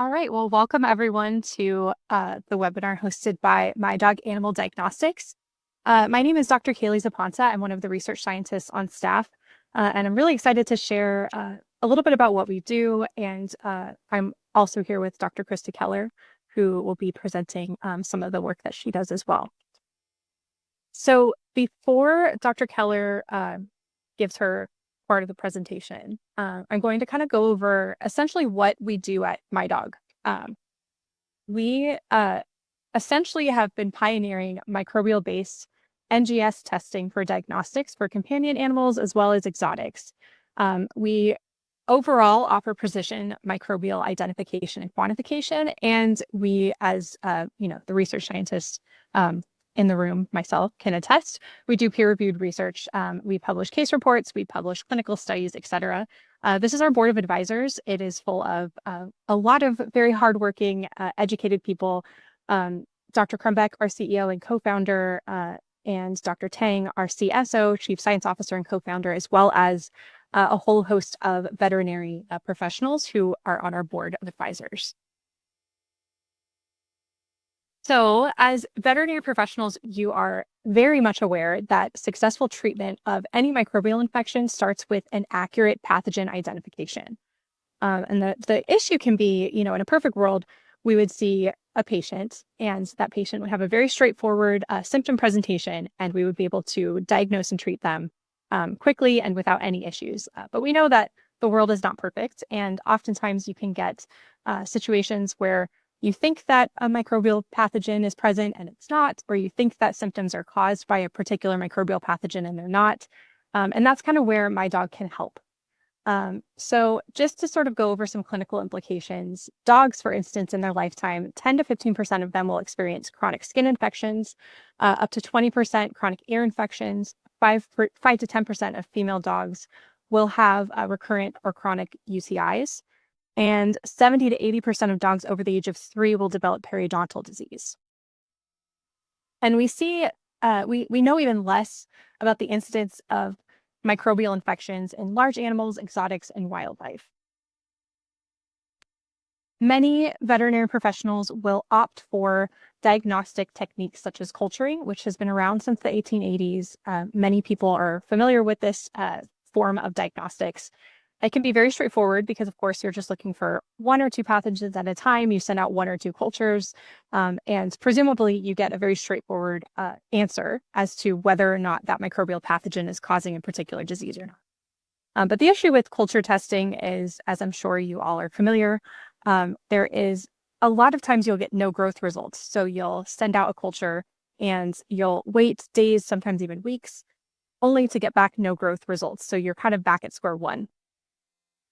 All right, well, welcome everyone to the webinar hosted by MiDOG Animal Diagnostics. My name is Dr. Kaylie Zapanta. I'm one of the research scientists on staff, and I'm really excited to share a little bit about what we do. And I'm also here with Dr. Krista Keller, who will be presenting some of the work that she does as well. So before Dr. Keller gives her part of the presentation, I'm going to kind of go over essentially what we do at MiDOG. We essentially have been pioneering microbial-based NGS testing for diagnostics for companion animals as well as exotics. We overall offer precision microbial identification and quantification, and we, as the research scientists in the room, myself, can attest. We do peer-reviewed research. We publish case reports, we publish clinical studies, etc. This is our board of advisors. It is full of a lot of very hardworking, educated people. Dr. Krumbeck, our CEO and co-founder, and Dr. Tang, our CSO, Chief Science Officer and co-founder, as well as a whole host of veterinary professionals who are on our board of advisors. So as veterinary professionals, you are very much aware that successful treatment of any microbial infection starts with an accurate pathogen identification. And the issue can be, in a perfect world, we would see a patient and that patient would have a very straightforward symptom presentation, and we would be able to diagnose and treat them quickly and without any issues. But we know that the world is not perfect, and oftentimes you can get situations where you think that a microbial pathogen is present and it's not, or you think that symptoms are caused by a particular microbial pathogen and they're not. And that's kind of where MiDOG can help. So just to sort of go over some clinical implications, dogs, for instance, in their lifetime, 10 to 15% of them will experience chronic skin infections, up to 20% chronic ear infections, 5 to 10% of female dogs will have recurrent or chronic UTIs. And 70 to 80% of dogs over the age of 3 will develop periodontal disease. And we see, we know even less about the incidence of microbial infections in large animals, exotics, and wildlife. Many veterinary professionals will opt for diagnostic techniques such as culturing, which has been around since the 1880s. Many people are familiar with this form of diagnostics. It can be very straightforward because, of course, you're just looking for 1 or 2 pathogens at a time. You send out 1 or 2 cultures, and presumably you get a very straightforward answer as to whether or not that microbial pathogen is causing a particular disease or not. But the issue with culture testing is, as I'm sure you all are familiar, there is a lot of times you'll get no growth results. So you'll send out a culture and you'll wait days, sometimes even weeks, only to get back no growth results. So you're kind of back at square one.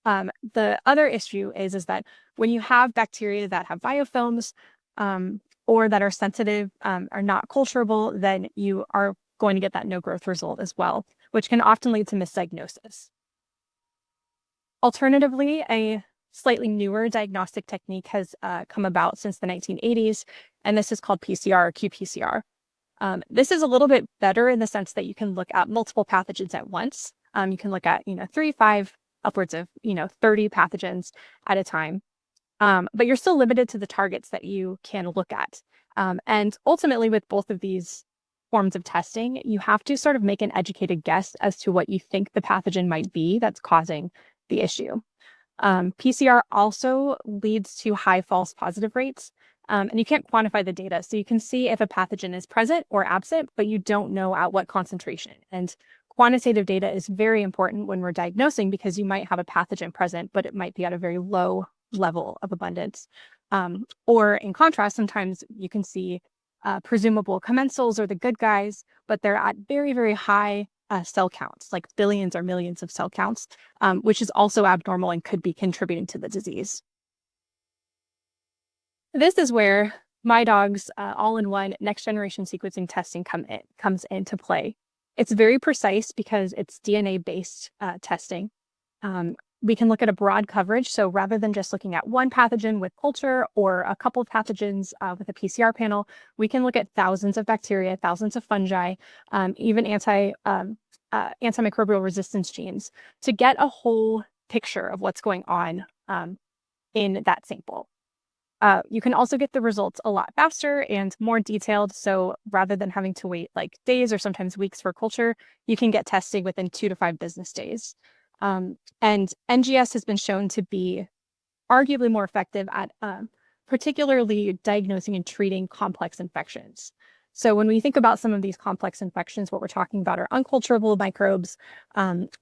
The other issue is that when you have bacteria that have biofilms or that are sensitive, are not culturable, then you are going to get that no growth result as well, which can often lead to misdiagnosis. Alternatively, a slightly newer diagnostic technique has come about since the 1980s, and this is called PCR or qPCR. This is a little bit better in the sense that you can look at multiple pathogens at once. You can look at 3, 5, upwards of 30 pathogens at a time, but you're still limited to the targets that you can look at. And ultimately, with both of these forms of testing, you have to sort of make an educated guess as to what you think the pathogen might be that's causing the issue. PCR also leads to high false positive rates, and you can't quantify the data. So you can see if a pathogen is present or absent, but you don't know at what concentration. And quantitative data is very important when we're diagnosing because you might have a pathogen present, but it might be at a very low level of abundance. Or in contrast, sometimes you can see presumable commensals or the good guys, but they're at very, very high cell counts, like billions or millions of cell counts, which is also abnormal and could be contributing to the disease. This is where MiDOG's all-in-one next-generation sequencing testing comes into play. It's very precise because it's DNA-based testing. We can look at a broad coverage. So rather than just looking at one pathogen with culture or a couple of pathogens with a PCR panel, we can look at thousands of bacteria, thousands of fungi, even antimicrobial resistance genes to get a whole picture of what's going on in that sample. You can also get the results a lot faster and more detailed. So rather than having to wait like days or sometimes weeks for culture, you can get testing within 2 to 5 business days. And NGS has been shown to be arguably more effective at particularly diagnosing and treating complex infections. So when we think about some of these complex infections, what we're talking about are unculturable microbes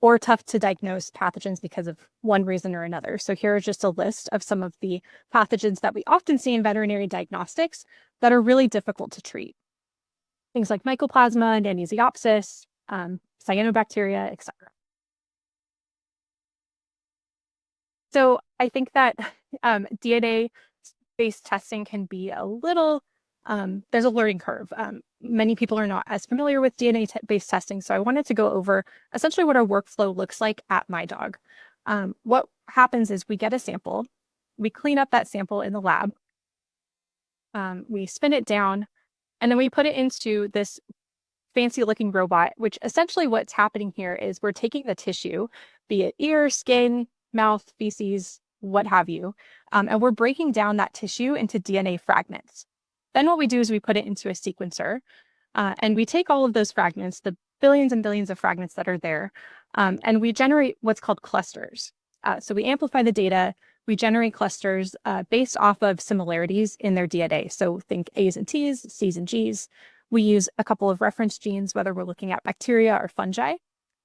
or tough to diagnose pathogens because of one reason or another. So here is just a list of some of the pathogens that we often see in veterinary diagnostics that are really difficult to treat. Things like mycoplasma, Diagnostics, cyanobacteria, etc. So I think that DNA-based testing can be a little, there's a learning curve. Many people are not as familiar with DNA-based testing, so I wanted to go over essentially what our workflow looks like at MiDOG. What happens is we get a sample, we clean up that sample in the lab, we spin it down, and then we put it into this fancy looking robot, which essentially what's happening here is we're taking the tissue, be it ear, skin, mouth, feces, what have you, and we're breaking down that tissue into DNA fragments. Then what we do is we put it into a sequencer, and we take all of those fragments, the billions and billions of fragments that are there, and we generate what's called clusters. So we amplify the data, we generate clusters based off of similarities in their DNA. So think A's and T's, C's and G's. We use a couple of reference genes, whether we're looking at bacteria or fungi,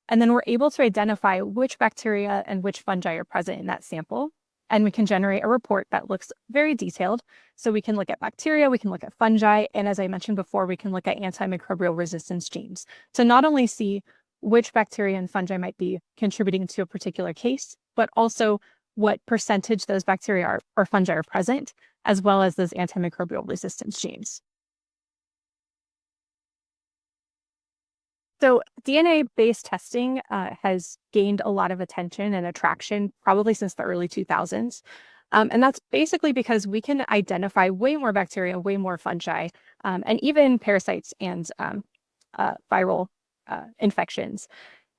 and then we're able to identify which bacteria and which fungi are present in that sample. And we can generate a report that looks very detailed. So we can look at bacteria, we can look at fungi, and as I mentioned before, we can look at antimicrobial resistance genes to not only see which bacteria and fungi might be contributing to a particular case, but also what percentage those bacteria or fungi are present, as well as those antimicrobial resistance genes. So DNA-based testing has gained a lot of attention and attraction probably since the early 2000s. And that's basically because we can identify way more bacteria, way more fungi, and even parasites and viral infections.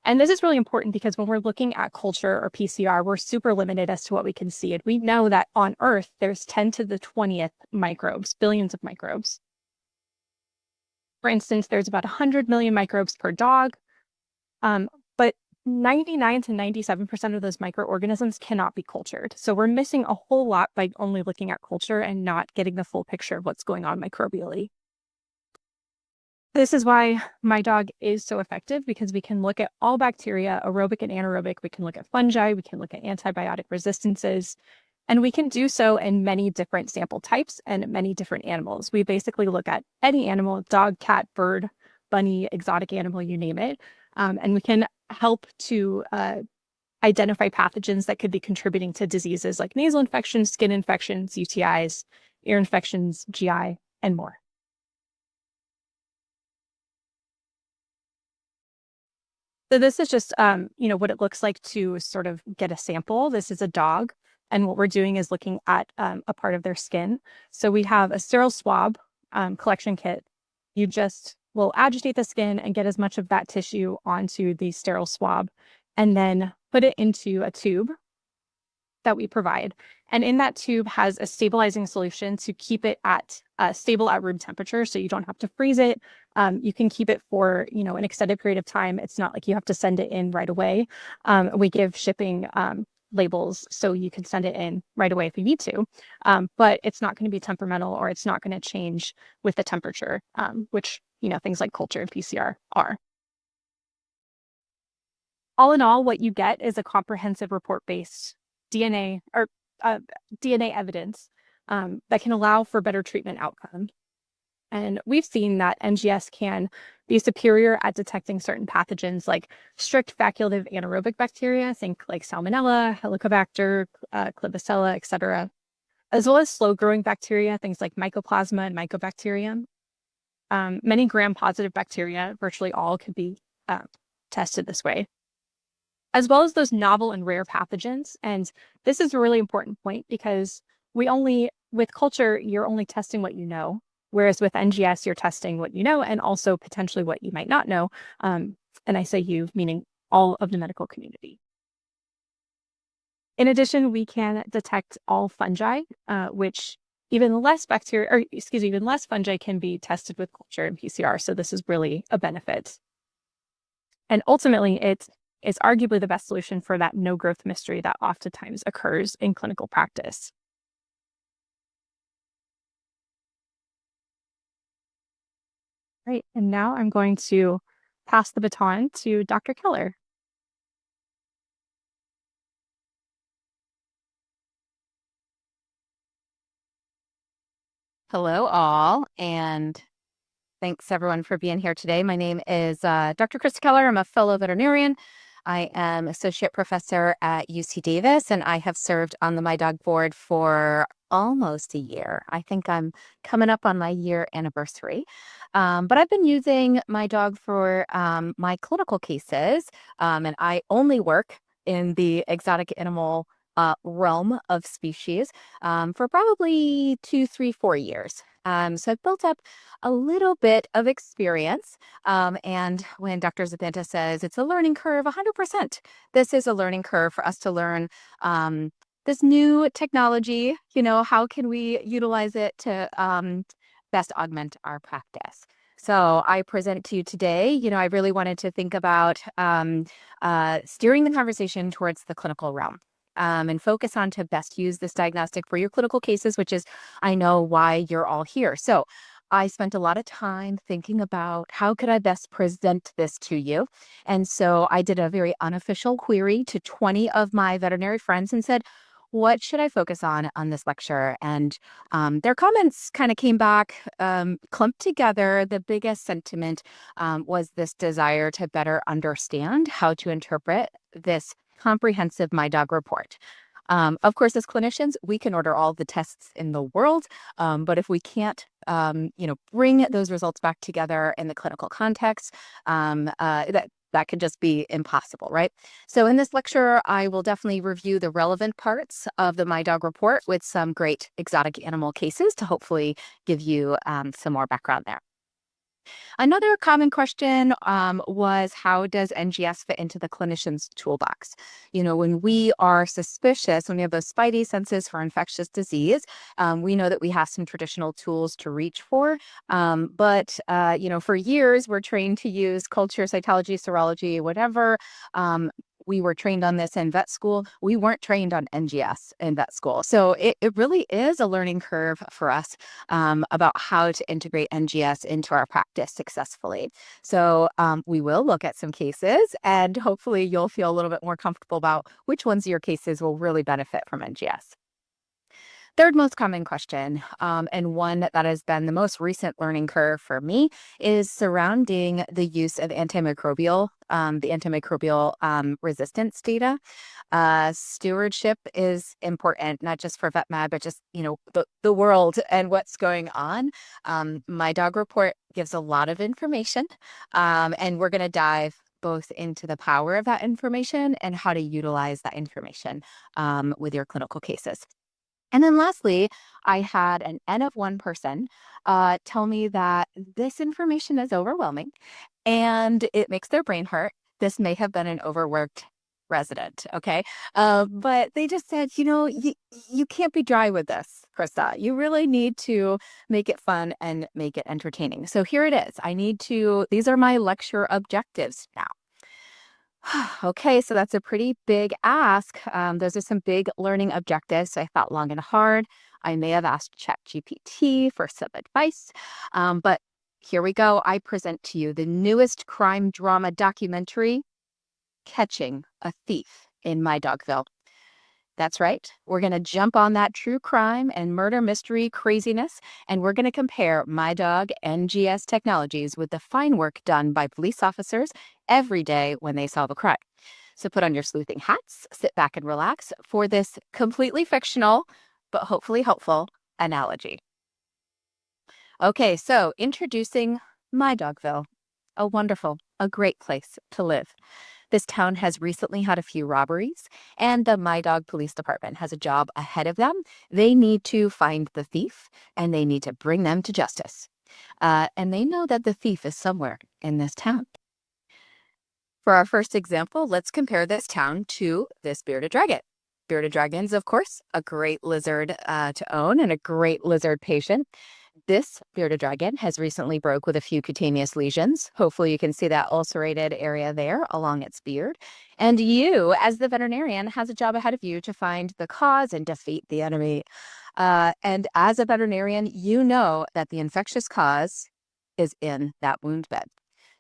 And this is really important because when we're looking at culture or PCR, we're super limited as to what we can see. And we know that on Earth, there's 10 to the 20th microbes, billions of microbes. For instance, there's about 100 million microbes per dog, but 99 to 97% of those microorganisms cannot be cultured. So we're missing a whole lot by only looking at culture and not getting the full picture of what's going on microbially. This is why MiDOG is so effective, because we can look at all bacteria, aerobic and anaerobic. We can look at fungi, we can look at antibiotic resistances, and we can do so in many different sample types and many different animals. We basically look at any animal, dog, cat, bird, bunny, exotic animal, you name it. And we can help to identify pathogens that could be contributing to diseases like nasal infections, skin infections, UTIs, ear infections, GI, and more. So this is just, what it looks like to sort of get a sample. This is a dog. And what we're doing is looking at a part of their skin. So we have a sterile swab collection kit. You just will agitate the skin and get as much of that tissue onto the sterile swab, and then put it into a tube that we provide. And in that tube has a stabilizing solution to keep it at stable at room temperature. So you don't have to freeze it. You can keep it for, an extended period of time. It's not like you have to send it in right away. We give shipping labels so you can send it in right away if you need to. But it's not going to be temperamental, or it's not going to change with the temperature, which, things like culture and PCR are. All in all, what you get is a comprehensive report-based DNA or DNA evidence that can allow for better treatment outcome. And we've seen that NGS can be superior at detecting certain pathogens like strict facultative anaerobic bacteria, think like Salmonella, Helicobacter, Klebsiella, etc., as well as slow-growing bacteria, things like Mycoplasma and Mycobacterium. Many gram-positive bacteria, virtually all, could be tested this way, as well as those novel and rare pathogens. And this is a really important point because with culture, you're only testing what you know, whereas with NGS, you're testing what you know and also potentially what you might not know. And I say you, meaning all of the medical community. In addition, we can detect all fungi, which even less bacteria, or excuse me, even less fungi can be tested with culture and PCR. So this is really a benefit. And ultimately, it's arguably the best solution for that no growth mystery that oftentimes occurs in clinical practice. Right. And now I'm going to pass the baton to Dr. Keller. Hello, all, and thanks everyone for being here today. My name is Dr. Krista Keller. I'm a fellow veterinarian. I am associate professor at UC Davis, and I have served on the MiDOG board for almost a year. I think I'm coming up on my year anniversary. But I've been using MiDOG for my clinical cases, and I only work in the exotic animal realm of species for probably 2, 3, 4 years. So I've built up a little bit of experience. And when Dr. Zapanta says it's a learning curve, 100%, this is a learning curve for us to learn this new technology. How can we utilize it to best augment our practice? So I present to you today, I really wanted to think about steering the conversation towards the clinical realm. And focus on to best use this diagnostic for your clinical cases, which is, I know, why you're all here. So I spent a lot of time thinking about how could I best present this to you. And so I did a very unofficial query to 20 of my veterinary friends and said, what should I focus on this lecture? And their comments kind of came back clumped together. The biggest sentiment was this desire to better understand how to interpret this comprehensive MiDOG report. Of course, as clinicians, we can order all the tests in the world, but if we can't, bring those results back together in the clinical context, that could just be impossible, right? So in this lecture, I will definitely review the relevant parts of the MiDOG report with some great exotic animal cases to hopefully give you some more background there. Another common question was, how does NGS fit into the clinician's toolbox? When we are suspicious, when we have those spidey senses for infectious disease, we know that we have some traditional tools to reach for. But for years, we're trained to use culture, cytology, serology, whatever. We were trained on this in vet school. We weren't trained on NGS in vet school. So it really is a learning curve for us about how to integrate NGS into our practice successfully. So we will look at some cases, and hopefully you'll feel a little bit more comfortable about which ones of your cases will really benefit from NGS. Third most common question, and one that has been the most recent learning curve for me, is surrounding the use of antimicrobial, resistance data. Stewardship is important, not just for VetMed, but just, the world and what's going on. MiDOG report gives a lot of information, and we're going to dive both into the power of that information and how to utilize that information with your clinical cases. And then lastly, I had an N of 1 person tell me that this information is overwhelming and it makes their brain hurt. This may have been an overworked resident, okay? But they just said, you can't be dry with this, Krista. You really need to make it fun and make it entertaining. So here it is. These are my lecture objectives now. Okay, so that's a pretty big ask. Those are some big learning objectives. So I thought long and hard. I may have asked ChatGPT for some advice, but here we go. I present to you the newest crime drama documentary, Catching a Thief in MiDOGville. That's right. We're going to jump on that true crime and murder mystery craziness, and we're going to compare MiDOG NGS technologies with the fine work done by police officers every day when they solve a crime. So put on your sleuthing hats, sit back and relax for this completely fictional, but hopefully helpful analogy. Okay, so introducing MiDOGville, a great place to live. This town has recently had a few robberies, and the MiDOG Police Department has a job ahead of them. They need to find the thief, and they need to bring them to justice. And they know that the thief is somewhere in this town. For our first example, let's compare this town to this bearded dragon. Bearded dragons, of course, a great lizard to own and a great lizard patient. This bearded dragon has recently broke with a few cutaneous lesions. Hopefully you can see that ulcerated area there along its beard. And you, as the veterinarian, has a job ahead of you to find the cause and defeat the enemy. And as a veterinarian, you know that the infectious cause is in that wound bed.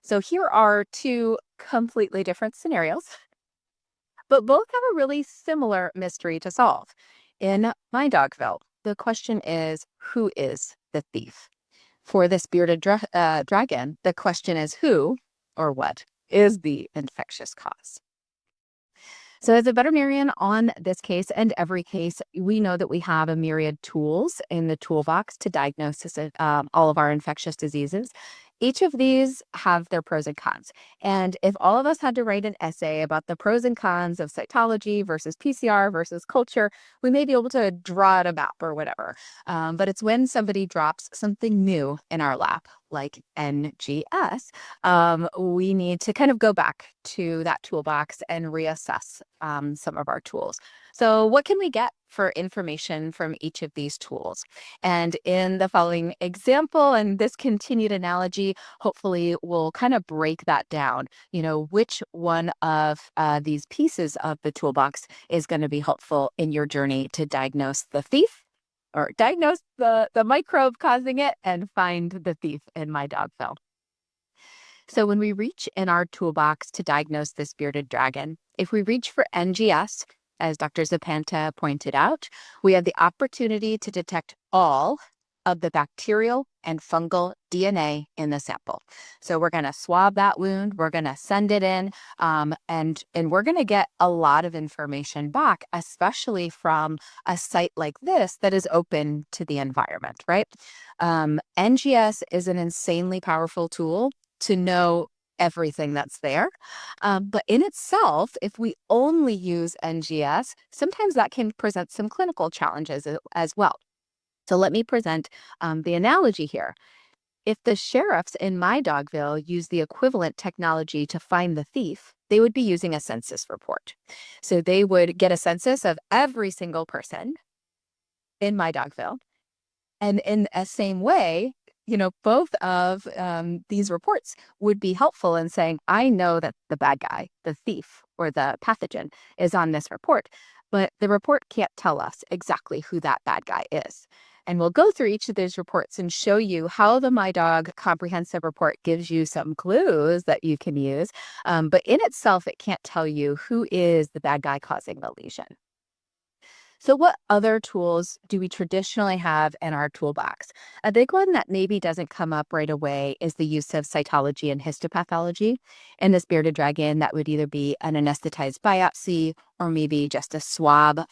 So here are two completely different scenarios, but both have a really similar mystery to solve. In MiDOGville, the question is, who is the thief? For this bearded dragon, the question is who or what is the infectious cause? So as a veterinarian on this case and every case, we know that we have a myriad tools in the toolbox to diagnose all of our infectious diseases. Each of these have their pros and cons. And if all of us had to write an essay about the pros and cons of cytology versus PCR versus culture, we may be able to draw out a map or whatever. But it's when somebody drops something new in our lap, like NGS, we need to kind of go back to that toolbox and reassess some of our tools. So what can we get for information from each of these tools? And in the following example and this continued analogy, hopefully we'll kind of break that down. You know, which one of these pieces of the toolbox is going to be helpful in your journey to diagnose the thief or diagnose the microbe causing it and find the thief in MiDOGville. So when we reach in our toolbox to diagnose this bearded dragon, if we reach for NGS, as Dr. Zapanta pointed out, we have the opportunity to detect all of the bacterial and fungal DNA in the sample. So we're going to swab that wound, we're going to send it in, and we're going to get a lot of information back, especially from a site like this that is open to the environment, right? NGS is an insanely powerful tool to know everything that's there. But in itself, if we only use NGS, sometimes that can present some clinical challenges as well. So let me present the analogy here. If the sheriffs in MiDOGville use the equivalent technology to find the thief, they would be using a census report. So they would get a census of every single person in MiDOGville. And in the same way, you know, both of these reports would be helpful in saying, I know that the bad guy, the thief, or the pathogen is on this report, but the report can't tell us exactly who that bad guy is. And we'll go through each of those reports and show you how the MiDOG comprehensive report gives you some clues that you can use. But in itself, it can't tell you who is the bad guy causing the lesion. So what other tools do we traditionally have in our toolbox? A big one that maybe doesn't come up right away is the use of cytology and histopathology. In this bearded dragon, that would either be an anesthetized biopsy or maybe just a swab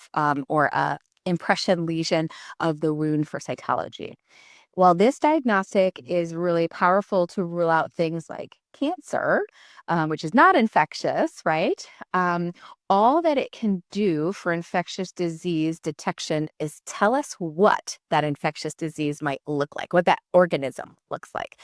or a impression lesion of the wound for cytology. While this diagnostic is really powerful to rule out things like cancer, which is not infectious, right? All that it can do for infectious disease detection is tell us what that infectious disease might look like, what that organism looks like.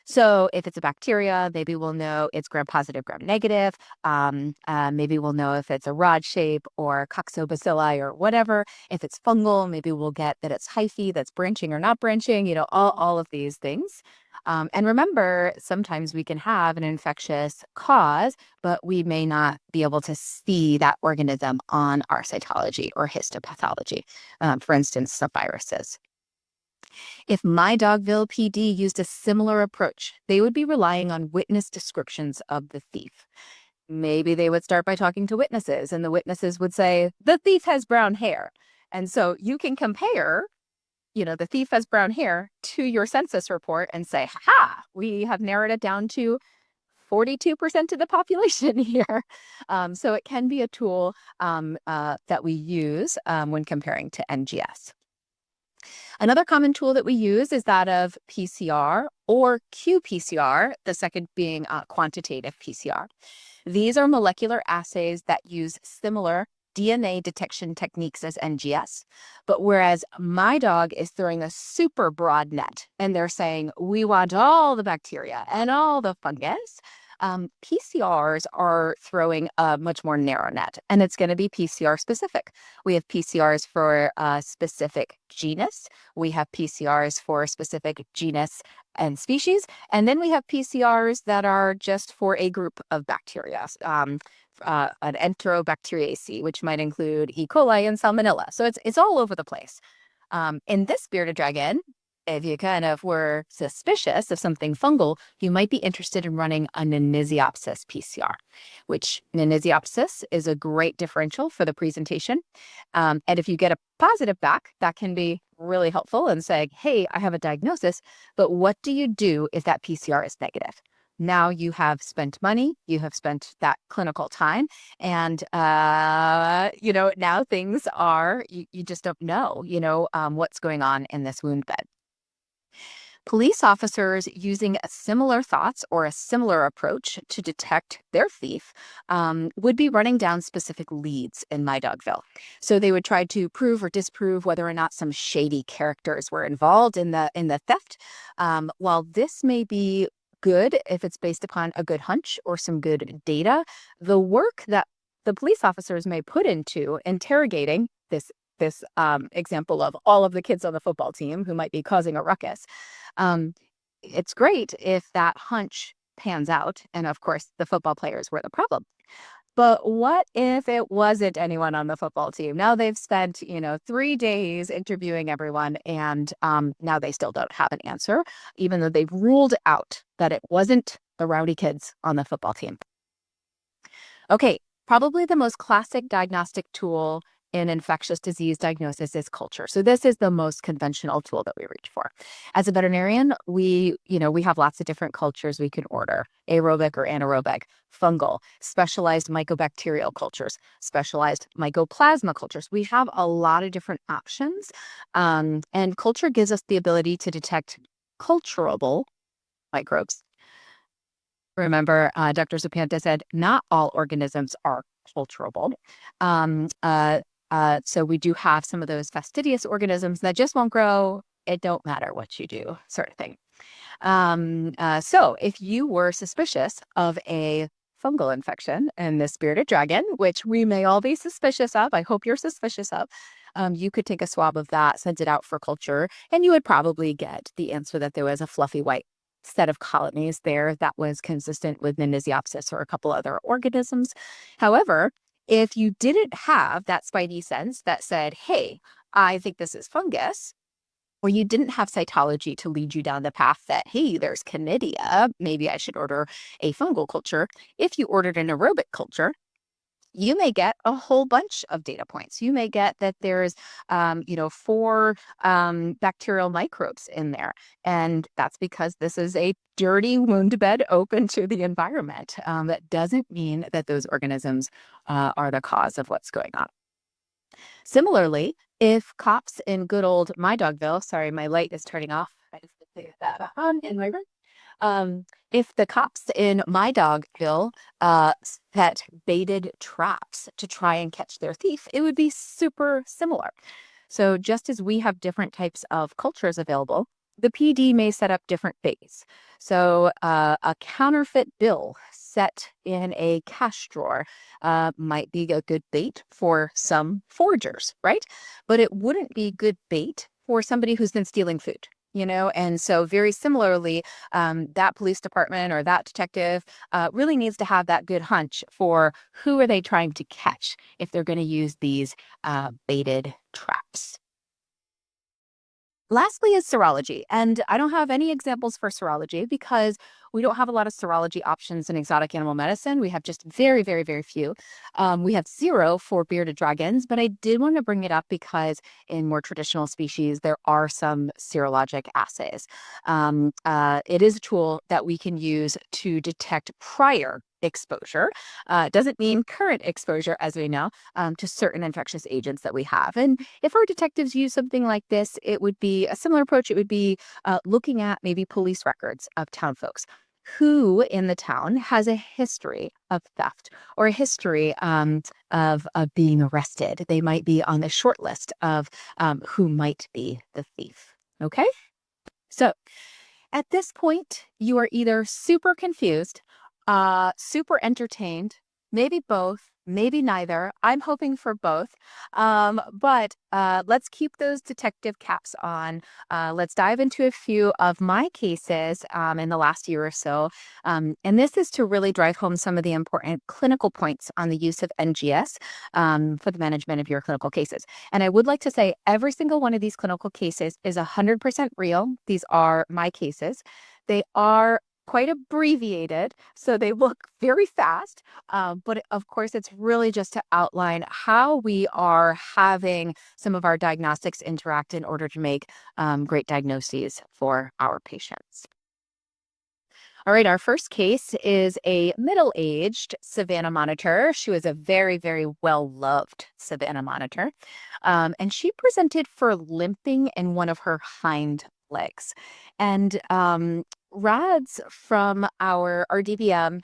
So if it's a bacteria, maybe we'll know it's gram-positive, gram-negative. Maybe we'll know if it's a rod shape or coccobacilli or whatever. If it's fungal, maybe we'll get that it's hyphae, that's branching or not branching, you know, all of these things. And remember, sometimes we can have an infectious cause, but we may not be able to see that organism on our cytology or histopathology, for instance, some viruses. If MiDOGville PD used a similar approach, they would be relying on witness descriptions of the thief. Maybe they would start by talking to witnesses, and the witnesses would say, the thief has brown hair. And so you can compare, you know, the thief has brown hair to your census report and say, ha, we have narrowed it down to 42% of the population here. So it can be a tool that we use when comparing to NGS. Another common tool that we use is that of PCR or qPCR, the second being quantitative PCR. These are molecular assays that use similar DNA detection techniques as NGS. But whereas MiDOG is throwing a super broad net and they're saying, we want all the bacteria and all the fungus, PCRs are throwing a much more narrow net, and it's going to be PCR specific. We have PCRs for a specific genus. We have PCRs for specific genus and species. And then we have PCRs that are just for a group of bacteria, an Enterobacteriaceae, which might include E. coli and Salmonella. So it's all over the place. In this bearded dragon, if you kind of were suspicious of something fungal, you might be interested in running a Niniziopsis PCR, which Niniziopsis is a great differential for the presentation. And if you get a positive back, that can be really helpful in saying, hey, I have a diagnosis, but what do you do if that PCR is negative? Now you have spent money, you have spent that clinical time, and now things are, you just don't know, what's going on in this wound bed. Police officers using similar thoughts or a similar approach to detect their thief would be running down specific leads in MiDOGville. So they would try to prove or disprove whether or not some shady characters were involved in the theft. While this may be good if it's based upon a good hunch or some good data, the work that the police officers may put into interrogating this example of all of the kids on the football team who might be causing a ruckus. It's great if that hunch pans out. And of course, the football players were the problem. But what if it wasn't anyone on the football team? Now they've spent, 3 days interviewing everyone, and now they still don't have an answer, even though they've ruled out that it wasn't the rowdy kids on the football team. Okay, probably the most classic diagnostic tool in infectious disease diagnosis is culture. So this is the most conventional tool that we reach for. As a veterinarian, we have lots of different cultures we can order: aerobic or anaerobic, fungal, specialized mycobacterial cultures, specialized mycoplasma cultures. We have a lot of different options. And culture gives us the ability to detect culturable microbes. Remember, Dr. Zapanta said not all organisms are culturable. So we do have some of those fastidious organisms that just won't grow. It don't matter what you do, sort of thing. So if you were suspicious of a fungal infection in this bearded dragon, which we may all be suspicious of, I hope you're suspicious of, you could take a swab of that, send it out for culture, and you would probably get the answer that there was a fluffy white set of colonies there that was consistent with Niniziopsis or a couple other organisms. However, if you didn't have that spidey sense that said, hey, I think this is fungus, or you didn't have cytology to lead you down the path that, hey, there's chlamydia, maybe I should order a fungal culture. If you ordered an aerobic culture, you may get a whole bunch of data points. You may get that there's, 4 bacterial microbes in there. And that's because this is a dirty wound bed open to the environment. That doesn't mean that those organisms are the cause of what's going on. Similarly, if cops in good old MiDOGville, sorry, my light is turning off. I just need to get that on in my room. If the cops in MiDOGville set baited traps to try and catch their thief, it would be super similar. So just as we have different types of cultures available, the PD may set up different baits. So a counterfeit bill set in a cash drawer might be a good bait for some foragers, right? But it wouldn't be good bait for somebody who's been stealing food. And so very similarly, that police department or that detective really needs to have that good hunch for who are they trying to catch if they're going to use these baited traps. Lastly is serology. And I don't have any examples for serology because we don't have a lot of serology options in exotic animal medicine. We have just very, very, very few. We have 0 for bearded dragons, but I did want to bring it up because in more traditional species, there are some serologic assays. It is a tool that we can use to detect prior exposure. Doesn't mean current exposure, as we know, to certain infectious agents that we have. And if our detectives use something like this, it would be a similar approach. It would be looking at maybe police records of town folks. Who in the town has a history of theft or a history of being arrested? They might be on the short list of who might be the thief. Okay? So at this point, you are either super confused super entertained, maybe both, maybe neither. I'm hoping for both. But let's keep those detective caps on. Let's dive into a few of my cases in the last year or so. And this is to really drive home some of the important clinical points on the use of NGS for the management of your clinical cases. And I would like to say every single one of these clinical cases is 100% real. These are my cases. They are quite abbreviated, so they look very fast. But of course, it's really just to outline how we are having some of our diagnostics interact in order to make great diagnoses for our patients. All right, our first case is a middle-aged Savannah monitor. She was a very, very well-loved Savannah monitor. And she presented for limping in one of her hind legs. And rads from our DBM,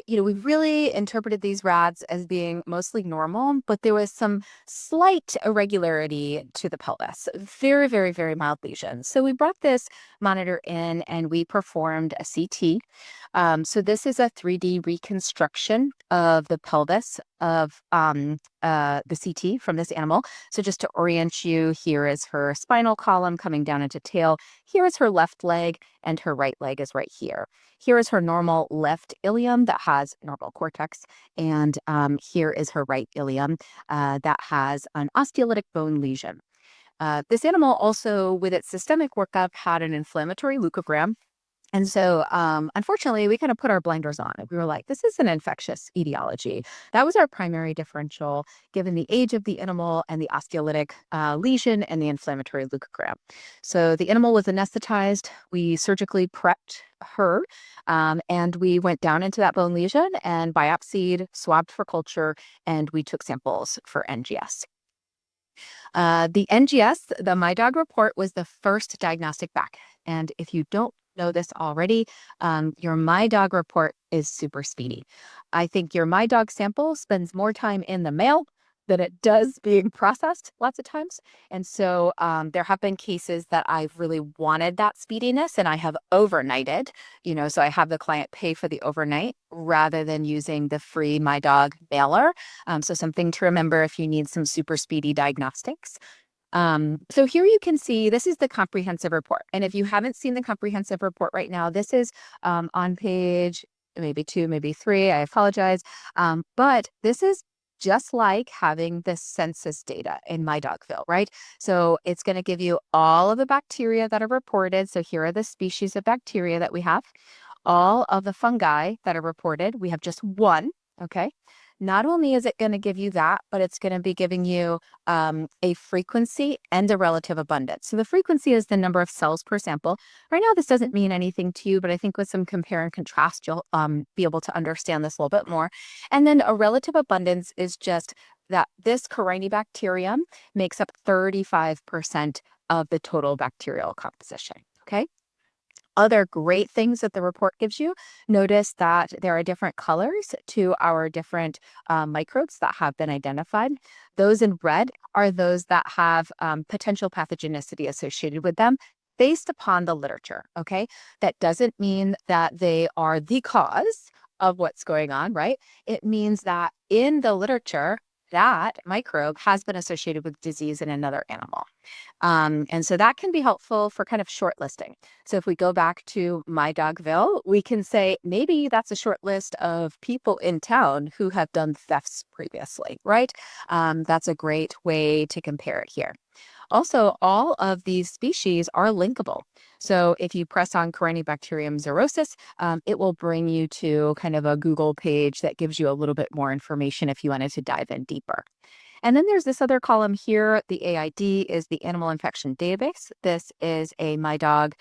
we really interpreted these rads as being mostly normal, but there was some slight irregularity to the pelvis, very, very, very mild lesions. So we brought this monitor in and we performed a CT. So this is a 3D reconstruction of the pelvis of the CT from this animal. So just to orient you, here is her spinal column coming down into tail. Here is her left leg, and her right leg is right here. Here is her normal left ilium that has normal cortex, and here is her right ilium that has an osteolytic bone lesion. This animal also, with its systemic workup, had an inflammatory leukogram. And so, unfortunately, we kind of put our blinders on. We were like, this is an infectious etiology. That was our primary differential, given the age of the animal and the osteolytic lesion and the inflammatory leukogram. So the animal was anesthetized. We surgically prepped her, and we went down into that bone lesion and biopsied, swabbed for culture, and we took samples for NGS. The NGS, the MiDOG report, was the first diagnostic back. And if you don't know this already, your MiDOG report is super speedy. I think your MiDOG sample spends more time in the mail than it does being processed lots of times. And so there have been cases that I've really wanted that speediness and I have overnighted, so I have the client pay for the overnight rather than using the free MiDOG mailer. So something to remember if you need some super speedy diagnostics. So here you can see, this is the comprehensive report. And if you haven't seen the comprehensive report right now, this is on page maybe 2, maybe 3, I apologize. But this is just like having the census data in MiDOGville, right? So it's going to give you all of the bacteria that are reported. So here are the species of bacteria that we have. All of the fungi that are reported. We have just one, okay? Not only is it going to give you that, but it's going to be giving you a frequency and a relative abundance. So the frequency is the number of cells per sample. Right now, this doesn't mean anything to you, but I think with some compare and contrast, you'll be able to understand this a little bit more. And then a relative abundance is just that this Corynebacterium makes up 35% of the total bacterial composition, okay? Other great things that the report gives you, notice that there are different colors to our different microbes that have been identified. Those in red are those that have potential pathogenicity associated with them based upon the literature, okay? That doesn't mean that they are the cause of what's going on, right? It means that in the literature, that microbe has been associated with disease in another animal. And so that can be helpful for kind of shortlisting. So if we go back to MiDOGville, we can say maybe that's a short list of people in town who have done thefts previously, right? That's a great way to compare it here. Also, all of these species are linkable. So if you press on Corynebacterium xerosis, it will bring you to kind of a Google page that gives you a little bit more information if you wanted to dive in deeper. And then there's this other column here. The AID is the Animal Infection Database. This is a MiDOG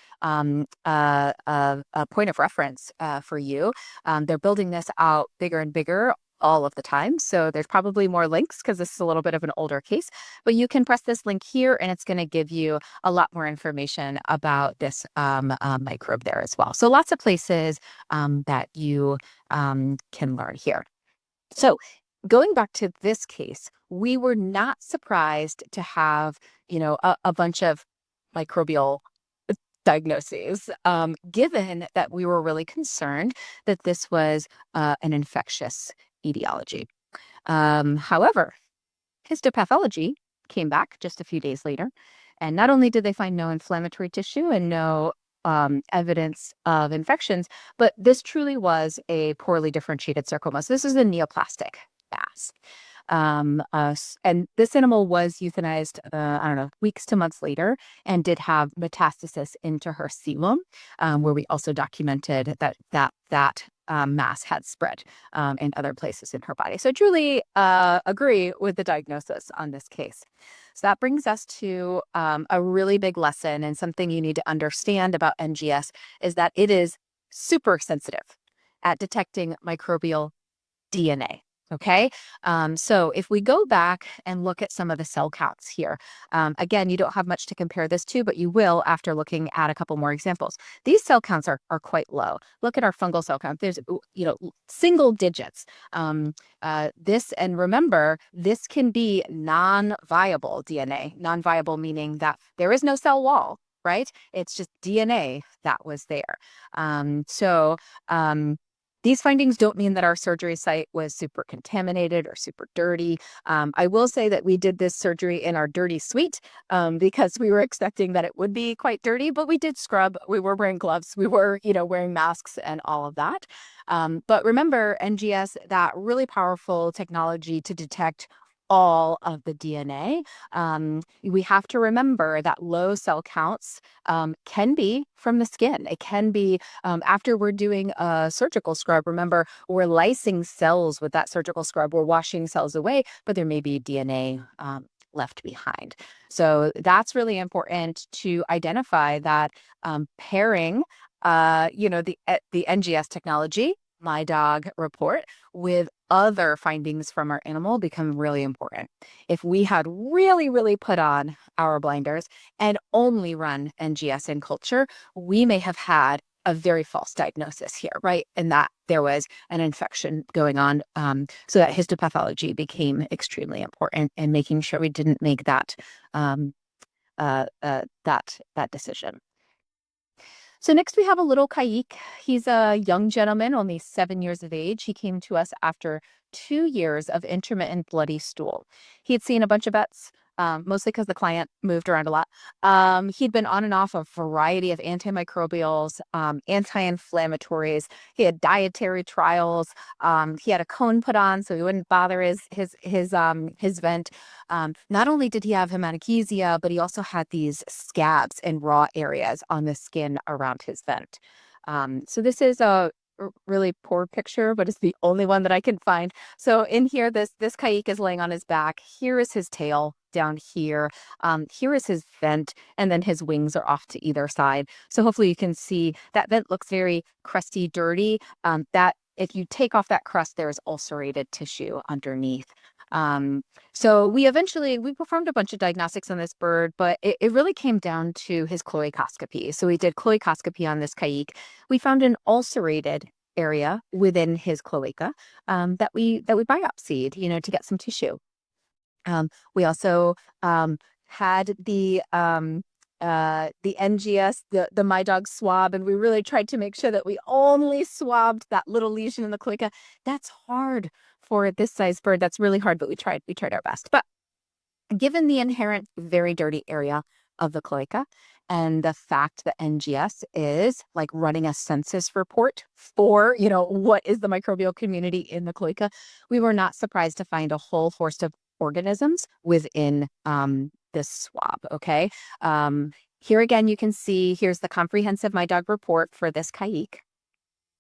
a point of reference for you. They're building this out bigger and bigger all of the time. So there's probably more links because this is a little bit of an older case, but you can press this link here and it's going to give you a lot more information about this microbe there as well. So lots of places that you can learn here. So going back to this case, we were not surprised to have, a bunch of microbial diagnoses, given that we were really concerned that this was an infectious etiology. However, histopathology came back just a few days later, and not only did they find no inflammatory tissue and no evidence of infections, but this truly was a poorly differentiated sarcoma. So this is a neoplastic mass. And this animal was euthanized, I don't know, weeks to months later, and did have metastasis into her coelom, where we also documented that mass had spread in other places in her body. So truly agree with the diagnosis on this case. So that brings us to a really big lesson, and something you need to understand about NGS is that it is super sensitive at detecting microbial DNA. Okay. So if we go back and look at some of the cell counts here, again, you don't have much to compare this to, but you will after looking at a couple more examples. These cell counts are quite low. Look at our fungal cell count. There's, single digits. And remember, this can be non-viable DNA. Non-viable meaning that there is no cell wall, right? It's just DNA that was there. These findings don't mean that our surgery site was super contaminated or super dirty. I will say that we did this surgery in our dirty suite because we were expecting that it would be quite dirty, but we did scrub. We were wearing gloves. We were, wearing masks and all of that. But remember, NGS, that really powerful technology to detect all of the DNA. We have to remember that low cell counts can be from the skin. It can be after we're doing a surgical scrub. Remember, we're lysing cells with that surgical scrub. We're washing cells away, but there may be DNA left behind. So that's really important to identify that pairing, the NGS technology, MiDOG report, with other findings from our animal become really important. If we had really, really put on our blinders and only run NGS in culture, we may have had a very false diagnosis here, right? And that there was an infection going on. So that histopathology became extremely important in making sure we didn't make that decision. So next we have a little Kayik. He's a young gentleman, only 7 years of age. He came to us after 2 years of intermittent bloody stool. He had seen a bunch of vets, mostly because the client moved around a lot. He'd been on and off a variety of antimicrobials, anti-inflammatories. He had dietary trials. He had a cone put on so he wouldn't bother his vent. Not only did he have hematochezia, but he also had these scabs and raw areas on the skin around his vent. So this is a really poor picture, but it's the only one that I can find. So in here, this Kayik is laying on his back. Here is his tail down here. Here is his vent, and then his wings are off to either side. So hopefully you can see that vent looks very crusty, dirty. That if you take off that crust, there's ulcerated tissue underneath. So we performed a bunch of diagnostics on this bird, but it really came down to his cloacoscopy. So we did cloacoscopy on this Kayik. We found an ulcerated area within his cloaca that we biopsied, to get some tissue. We also had the NGS, the MiDOG swab, and we really tried to make sure that we only swabbed that little lesion in the cloaca. That's hard for this size bird. That's really hard, but we tried our best. But given the inherent very dirty area of the cloaca and the fact that NGS is like running a census report for, what is the microbial community in the cloaca, we were not surprised to find a whole host of organisms within this swab, okay? Here again, you can see, here's the comprehensive MiDOG report for this Kayik.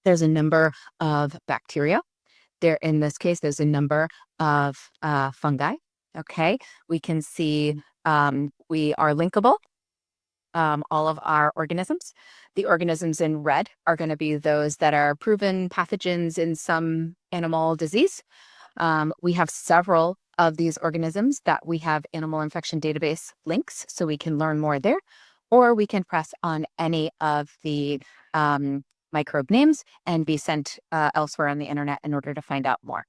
There's a number of bacteria. In this case, there's a number of fungi, okay? We can see we are linkable, all of our organisms. The organisms in red are going to be those that are proven pathogens in some animal disease. We have several of these organisms that we have animal infection database links, so we can learn more there, or we can press on any of the microbe names and be sent elsewhere on the internet in order to find out more.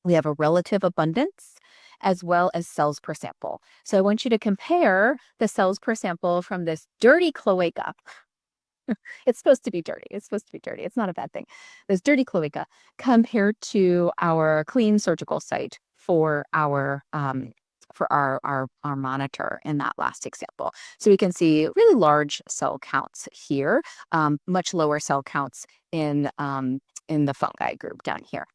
We have a relative abundance, as well as cells per sample. So I want you to compare the cells per sample from this dirty cloaca. It's supposed to be dirty. It's supposed to be dirty. It's not a bad thing. This dirty cloaca compared to our clean surgical site for our monitor in that last example. So we can see really large cell counts here, much lower cell counts in the fungi group down here.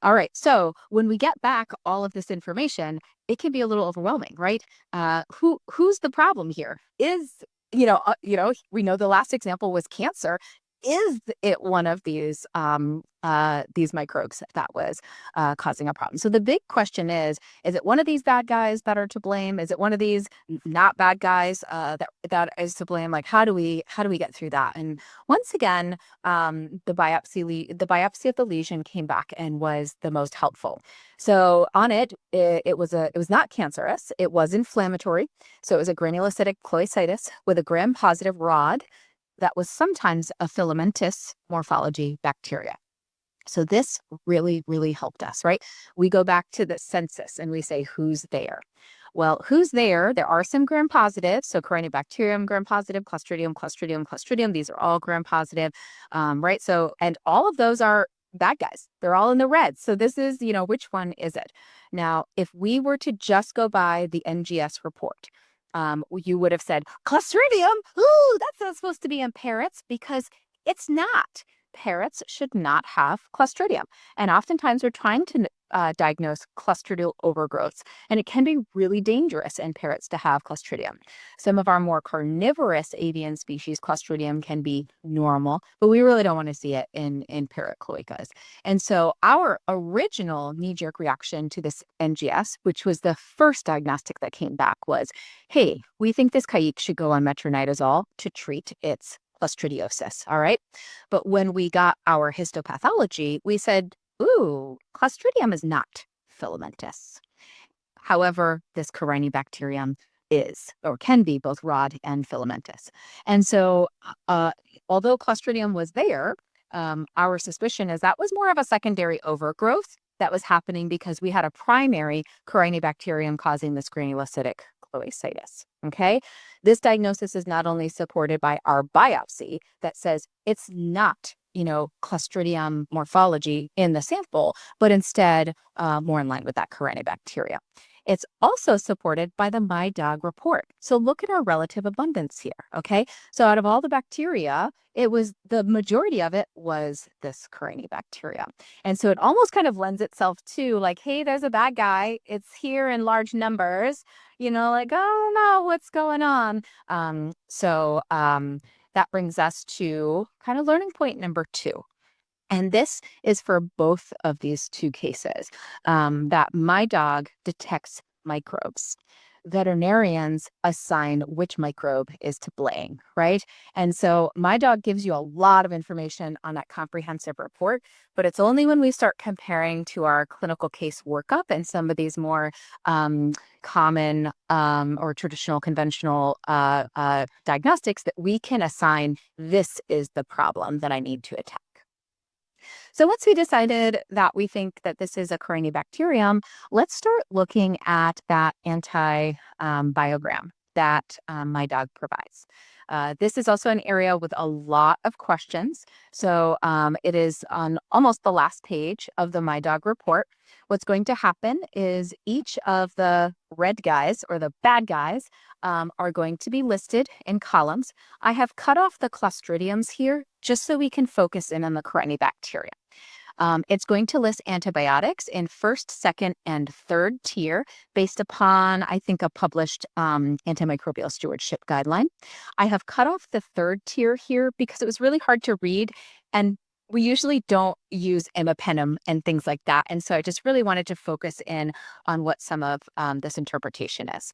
All right, so when we get back all of this information, it can be a little overwhelming, right? Who's the problem here? We know the last example was cancer. Is it one of these microbes that was causing a problem? So the big question is it one of these bad guys that are to blame? Is it one of these not bad guys that is to blame? Like, how do we get through that? And once again, the biopsy of the lesion came back and was the most helpful. So on it was not cancerous. It was inflammatory. So it was a granulocytic chloicytis with a gram-positive rod that was sometimes a filamentous morphology bacteria. So this really, really helped us, right? We go back to the census and we say, who's there? Well, who's there? There are some gram-positive. So Corynebacterium gram-positive, Clostridium. These are all gram-positive, right? So, and all of those are bad guys. They're all in the red. So this is, which one is it? Now, if we were to just go by the NGS report, you would have said, Clostridium, ooh, that's not supposed to be in parrots, because it's not. Parrots should not have Clostridium. And oftentimes we're trying to diagnose Clostridial overgrowths, and it can be really dangerous in parrots to have Clostridium. Some of our more carnivorous avian species, Clostridium can be normal, but we really don't want to see it in parrot cloacas. And so our original knee-jerk reaction to this NGS, which was the first diagnostic that came back, was, hey, we think this kayik should go on metronidazole to treat its Clostridiosis, all right? But when we got our histopathology, we said, ooh, Clostridium is not filamentous. However, this Corynebacterium is, or can be, both rod and filamentous. And so although Clostridium was there, our suspicion is that was more of a secondary overgrowth that was happening because we had a primary Corynebacterium causing this granulocytic chloicytis. Okay, this diagnosis is not only supported by our biopsy that says it's not, Clostridium morphology in the sample, but instead more in line with that Corynebacteria. It's also supported by the MiDOG report. So look at our relative abundance here, okay? So out of all the bacteria, the majority of it was this Corynebacteria. And so it almost kind of lends itself to like, hey, there's a bad guy. It's here in large numbers, like, oh no, what's going on? That brings us to kind of learning point number 2. And this is for both of these two cases, that MiDOG detects microbes. Veterinarians assign which microbe is to blame, right? And so MiDOG gives you a lot of information on that comprehensive report, but it's only when we start comparing to our clinical case workup and some of these more common or traditional conventional diagnostics that we can assign, this is the problem that I need to attack. So once we decided that we think that this is a Corynebacterium, let's start looking at that anti-biogram that MiDOG provides. This is also an area with a lot of questions. So it is on almost the last page of the MiDOG report. What's going to happen is each of the red guys or the bad guys are going to be listed in columns. I have cut off the Clostridiums here just so we can focus in on the Corynebacteria. It's going to list antibiotics in first, second, and third tier based upon, I think, a published antimicrobial stewardship guideline. I have cut off the third tier here because it was really hard to read, and we usually don't use imipenem and things like that. And so I just really wanted to focus in on what some of this interpretation is.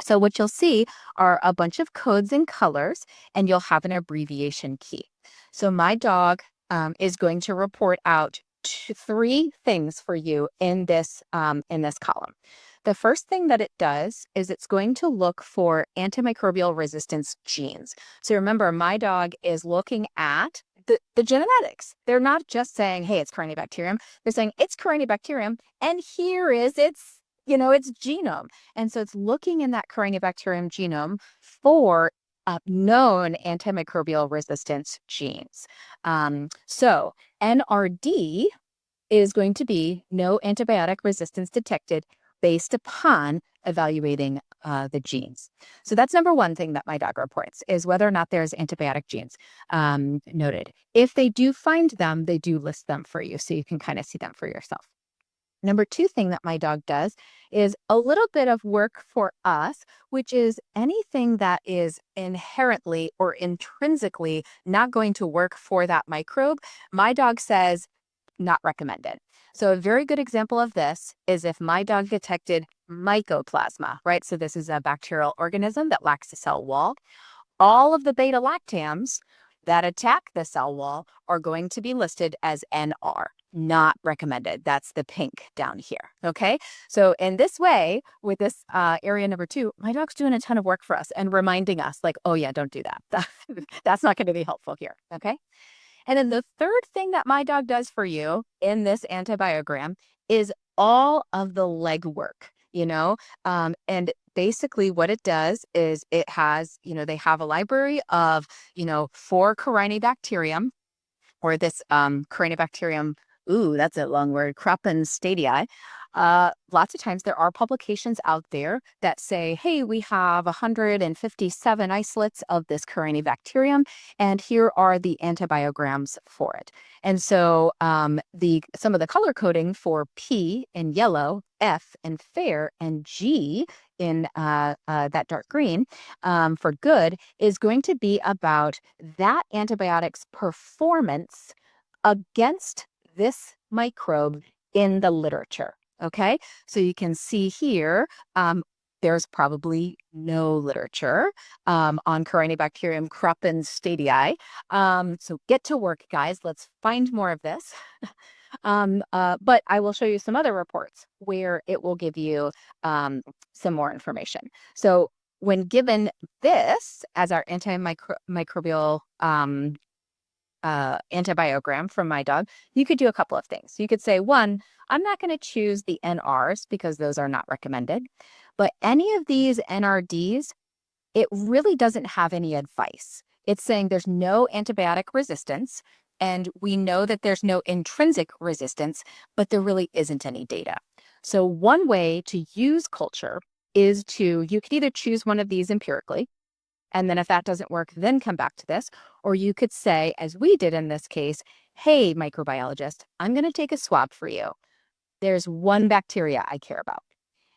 So what you'll see are a bunch of codes and colors, and you'll have an abbreviation key. So MiDOG is going to report out 3 things for you in this column. The first thing that it does is it's going to look for antimicrobial resistance genes. So remember, MiDOG is looking at the genetics. They're not just saying, hey, it's Corynebacterium. They're saying it's Corynebacterium, and here is its, its genome. And so it's looking in that Corynebacterium genome for known antimicrobial resistance genes. So NRD is going to be no antibiotic resistance detected based upon evaluating the genes. So that's number one thing that MiDOG reports, is whether or not there's antibiotic genes noted. If they do find them, they do list them for you, so you can kind of see them for yourself. Number two thing that MiDOG does is a little bit of work for us, which is anything that is inherently or intrinsically not going to work for that microbe. MiDOG says not recommended. So a very good example of this is if MiDOG detected mycoplasma, right? So this is a bacterial organism that lacks a cell wall. All of the beta lactams that attack the cell wall are going to be listed as NR, not recommended. That's the pink down here, okay? So in this way, with this area number two, MiDOG's doing a ton of work for us and reminding us like, oh yeah, don't do that. That's not going to be helpful here, okay? And then the third thing that MiDOG does for you in this antibiogram is all of the legwork, and basically what it does is it has, they have a library of, 4 Corynebacterium, or this Corynebacterium, ooh, that's a long word, Kroppenstadii. Lots of times there are publications out there that say, hey, we have 157 isolates of this Corynebacterium, and here are the antibiograms for it. And so some of the color coding for P in yellow, F in fair, and G in that dark green for good is going to be about that antibiotic's performance against this microbe in the literature. Okay, so you can see here, there's probably no literature on Corynebacterium Kroppenstadii. So get to work, guys. Let's find more of this. But I will show you some other reports where it will give you some more information. So when given this as our antimicrobial antibiogram from MiDOG, you could do a couple of things. You could say, one, I'm not going to choose the NRs because those are not recommended, but any of these NRDs, it really doesn't have any advice. It's saying there's no antibiotic resistance, and we know that there's no intrinsic resistance, but there really isn't any data. So one way to use culture is you could either choose one of these empirically, and then if that doesn't work, then come back to this. Or you could say, as we did in this case, hey, microbiologist, I'm going to take a swab for you. There's one bacteria I care about.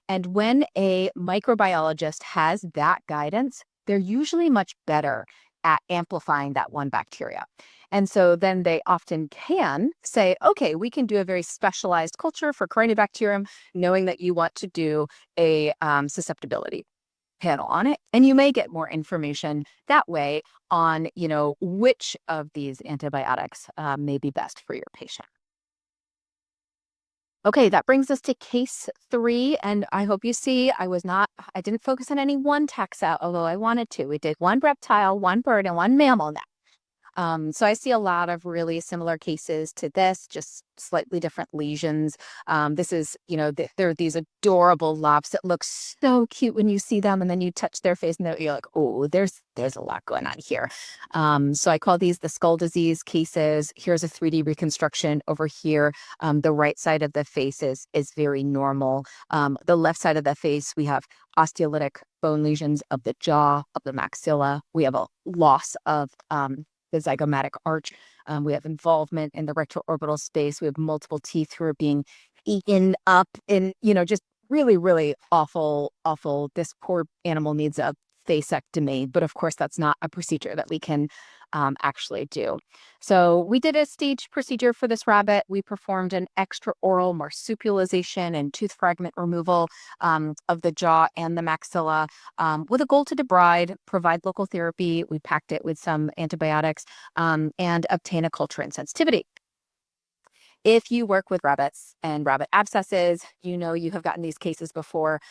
And when a microbiologist has that guidance, they're usually much better at amplifying that one bacteria. And so then they often can say, okay, we can do a very specialized culture for Corynebacterium, knowing that you want to do a susceptibility panel on it. And you may get more information that way on, which of these antibiotics may be best for your patient. Okay, that brings us to case 3. And I hope you see I didn't focus on any one taxa, although I wanted to. We did one reptile, one bird, and one mammal now. So I see a lot of really similar cases to this, just slightly different lesions. This is, there are these adorable lops that look so cute when you see them, and then you touch their face and you're like, oh, there's a lot going on here. So I call these the skull disease cases. Here's a 3D reconstruction over here. The right side of the face is very normal. The left side of the face, we have osteolytic bone lesions of the jaw, of the maxilla. We have a loss of the zygomatic arch. We have involvement in the retroorbital space. We have multiple teeth who are being eaten up in, just really, really awful. This poor animal needs a facectomy, but of course that's not a procedure that we can actually do. So we did a staged procedure for this rabbit. We performed an extraoral marsupialization and tooth fragment removal of the jaw and the maxilla with a goal to debride, provide local therapy. We packed it with some antibiotics and obtain a culture insensitivity. If you work with rabbits and rabbit abscesses, you have gotten these cases before.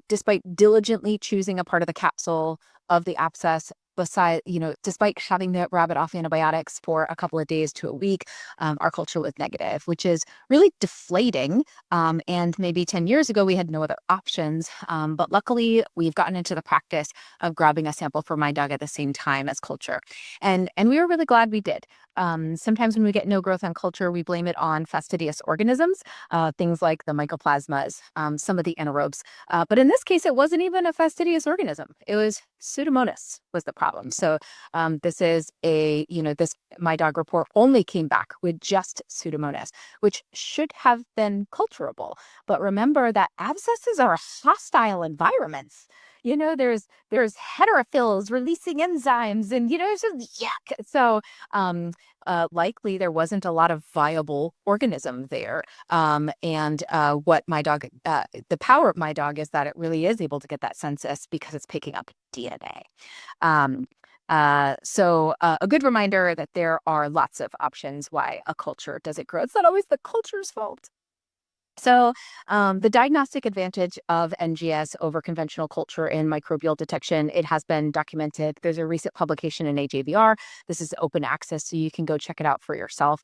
Despite diligently choosing a part of the capsule of the abscess, despite having the rabbit off antibiotics for a couple of days to a week, our culture was negative, which is really deflating. And maybe 10 years ago, we had no other options. But luckily, we've gotten into the practice of grabbing a sample for my dog at the same time as culture. And we were really glad we did. Sometimes when we get no growth on culture, we blame it on fastidious organisms, things like the mycoplasmas, some of the anaerobes. But in this case, it wasn't even a fastidious organism. It was Pseudomonas was the problem. So this is this MiDOG report only came back with just Pseudomonas, which should have been culturable. But remember that abscesses are hostile environments. There's heterophils releasing enzymes, and it's just yuck. So likely there wasn't a lot of viable organism there. And what the power of MiDOG is that it really is able to get that census because it's picking up DNA. So a good reminder that there are lots of options why a culture doesn't grow. It's not always the culture's fault. So the diagnostic advantage of NGS over conventional culture in microbial detection, it has been documented. There's a recent publication in AJBR. This is open access, so you can go check it out for yourself.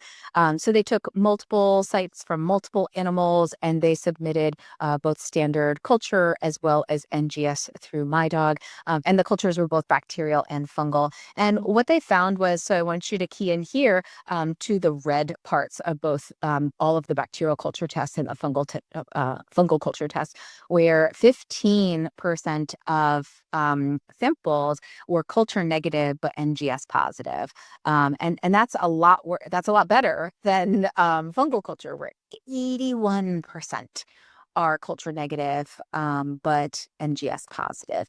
So they took multiple sites from multiple animals, and they submitted both standard culture as well as NGS through MiDOG. And the cultures were both bacterial and fungal. And what they found was, so I want you to key in here to the red parts of both all of the bacterial culture tests and the fungal culture test, where 15% of samples were culture negative but NGS positive, and that's a lot better than fungal culture, where 81% are culture negative, but NGS positive.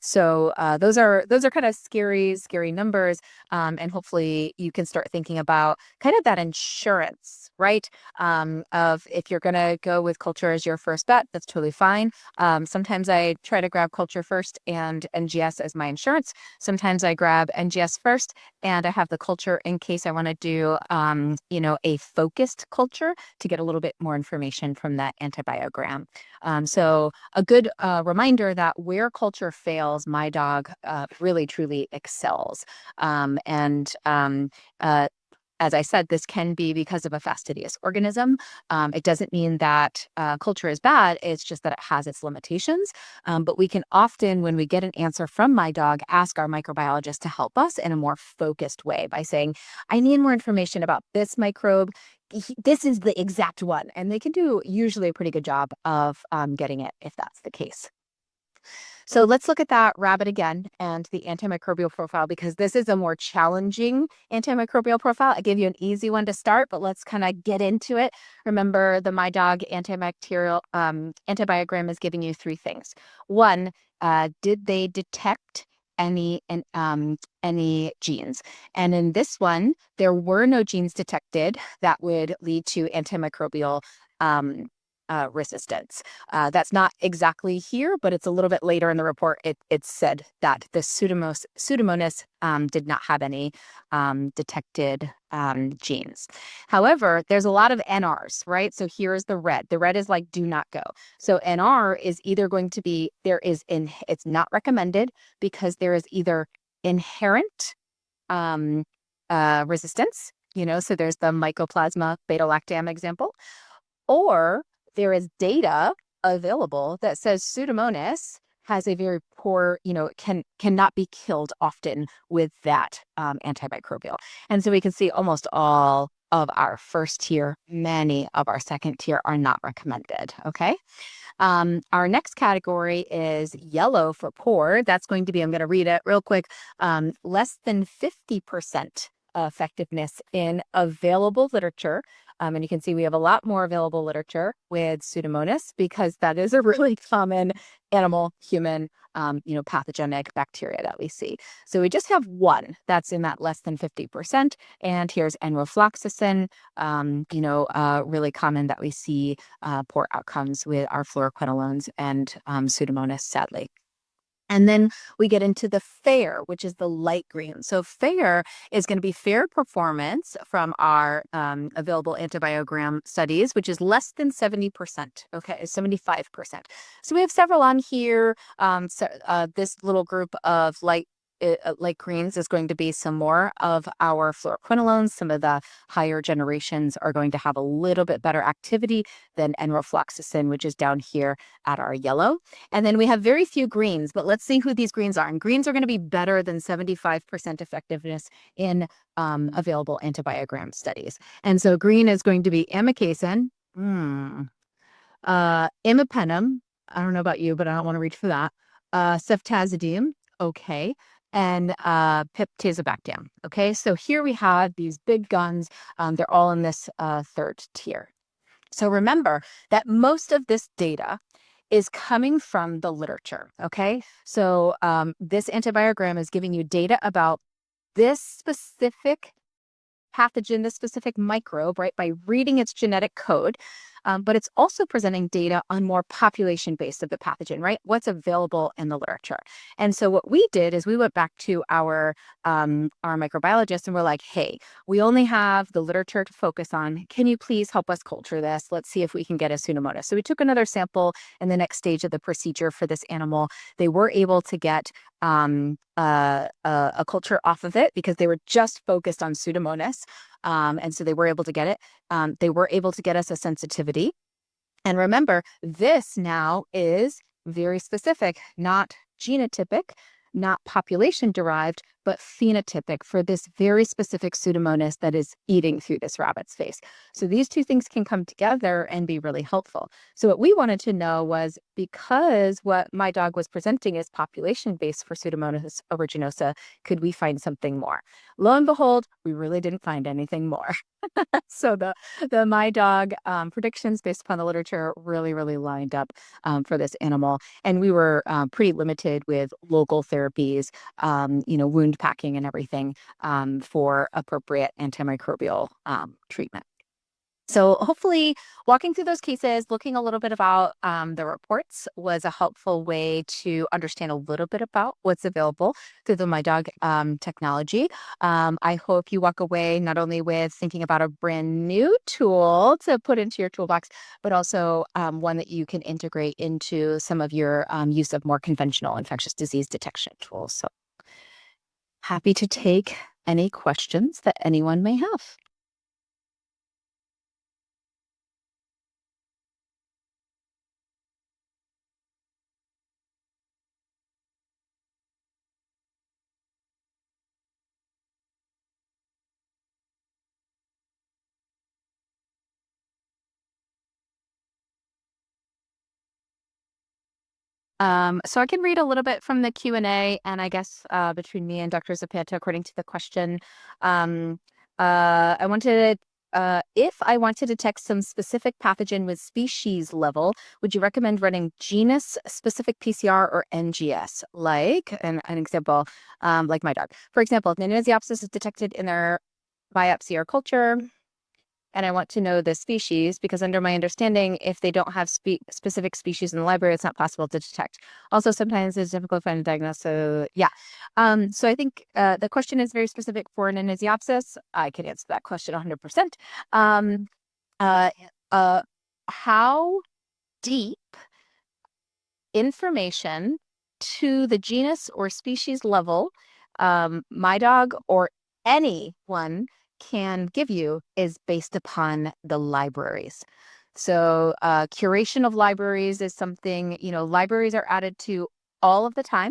So those are kind of scary numbers, and hopefully you can start thinking about kind of that insurance, right? Of if you're gonna go with culture as your first bet, that's totally fine. Sometimes I try to grab culture first and NGS as my insurance. Sometimes I grab NGS first and I have the culture in case I want to do a focused culture to get a little bit more information from that antibiogram. So a good reminder that where culture fails, MiDOG really truly excels. As I said, this can be because of a fastidious organism. It doesn't mean that culture is bad. It's just that it has its limitations. But we can often, when we get an answer from MiDOG, ask our microbiologist to help us in a more focused way by saying, I need more information about this microbe. This is the exact one. And they can do usually a pretty good job of getting it if that's the case. So let's look at that rabbit again and the antimicrobial profile, because this is a more challenging antimicrobial profile. I gave you an easy one to start, but let's kind of get into it. Remember, the MiDOG antibacterial antibiogram is giving you three things. One, did they detect any genes? And in this one, there were no genes detected that would lead to antimicrobial resistance. That's not exactly here, but it's a little bit later in the report. It said that the Pseudomonas did not have any detected genes. However, there's a lot of NRs, right? So here's the red. The red is like do not go. So NR is either going to be, it's not recommended because there is either inherent resistance, so there's the Mycoplasma beta-lactam example, or there is data available that says Pseudomonas has a very poor, cannot be killed often with that antimicrobial. And so we can see almost all of our first tier, many of our second tier are not recommended, okay? Our next category is yellow for poor. That's going to be, I'm going to read it real quick, less than 50% effectiveness in available literature. And you can see we have a lot more available literature with Pseudomonas because that is a really common animal, human, pathogenic bacteria that we see. So we just have one that's in that less than 50%. And here's enrofloxacin, really common that we see poor outcomes with our fluoroquinolones and Pseudomonas, sadly. And then we get into the fair, which is the light green. So fair is going to be fair performance from our available antibiogram studies, which is less than 70%, okay, 75%. So we have several on here. This little group of light like greens, is going to be some more of our fluoroquinolones. Some of the higher generations are going to have a little bit better activity than enrofloxacin, which is down here at our yellow. And then we have very few greens, but let's see who these greens are. And greens are going to be better than 75% effectiveness in available antibiogram studies. And so green is going to be amikacin, imipenem. I don't know about you, but I don't want to reach for that. Ceftazidime, okay, and piptazobactam. Okay, so here we have these big guns. They're all in this third tier. So remember that most of this data is coming from the literature. Okay, so this antibiogram is giving you data about this specific pathogen, this specific microbe, right, by reading its genetic code. But it's also presenting data on more population-based of the pathogen, right? What's available in the literature. And so what we did is we went back to our microbiologist and we're like, hey, we only have the literature to focus on. Can you please help us culture this? Let's see if we can get a Pseudomonas. So we took another sample in the next stage of the procedure for this animal. They were able to get a culture off of it because they were just focused on Pseudomonas. And so they were able to get it. They were able to get us a sensitivity. And remember, this now is very specific, not genotypic, not population derived, but phenotypic for this very specific Pseudomonas that is eating through this rabbit's face. So these two things can come together and be really helpful. So what we wanted to know was, because what MiDOG was presenting is population-based for Pseudomonas aeruginosa, could we find something more? Lo and behold, we really didn't find anything more. So the MiDOG predictions based upon the literature really, really lined up for this animal. And we were pretty limited with local therapies, wound packing and everything for appropriate antimicrobial treatment. So hopefully walking through those cases, looking a little bit about the reports was a helpful way to understand a little bit about what's available through the MiDOG technology. I hope you walk away not only with thinking about a brand new tool to put into your toolbox, but also one that you can integrate into some of your use of more conventional infectious disease detection tools. So happy to take any questions that anyone may have. So I can read a little bit from the Q&A, and I guess between me and Dr. Zapanta, according to the question, I wanted, if I want to detect some specific pathogen with species level, would you recommend running genus-specific PCR or NGS? Like, an example, like MiDOG. For example, if Nannesiopsis is detected in their biopsy or culture, and I want to know the species, because under my understanding, if they don't have specific species in the library, it's not possible to detect. Also, sometimes it's difficult to find a diagnosis. So yeah. So I think the question is very specific for Nannesiopsis. I can answer that question 100%. How deep information to the genus or species level MiDOG or anyone can give you is based upon the libraries. So curation of libraries is something, libraries are added to all of the time.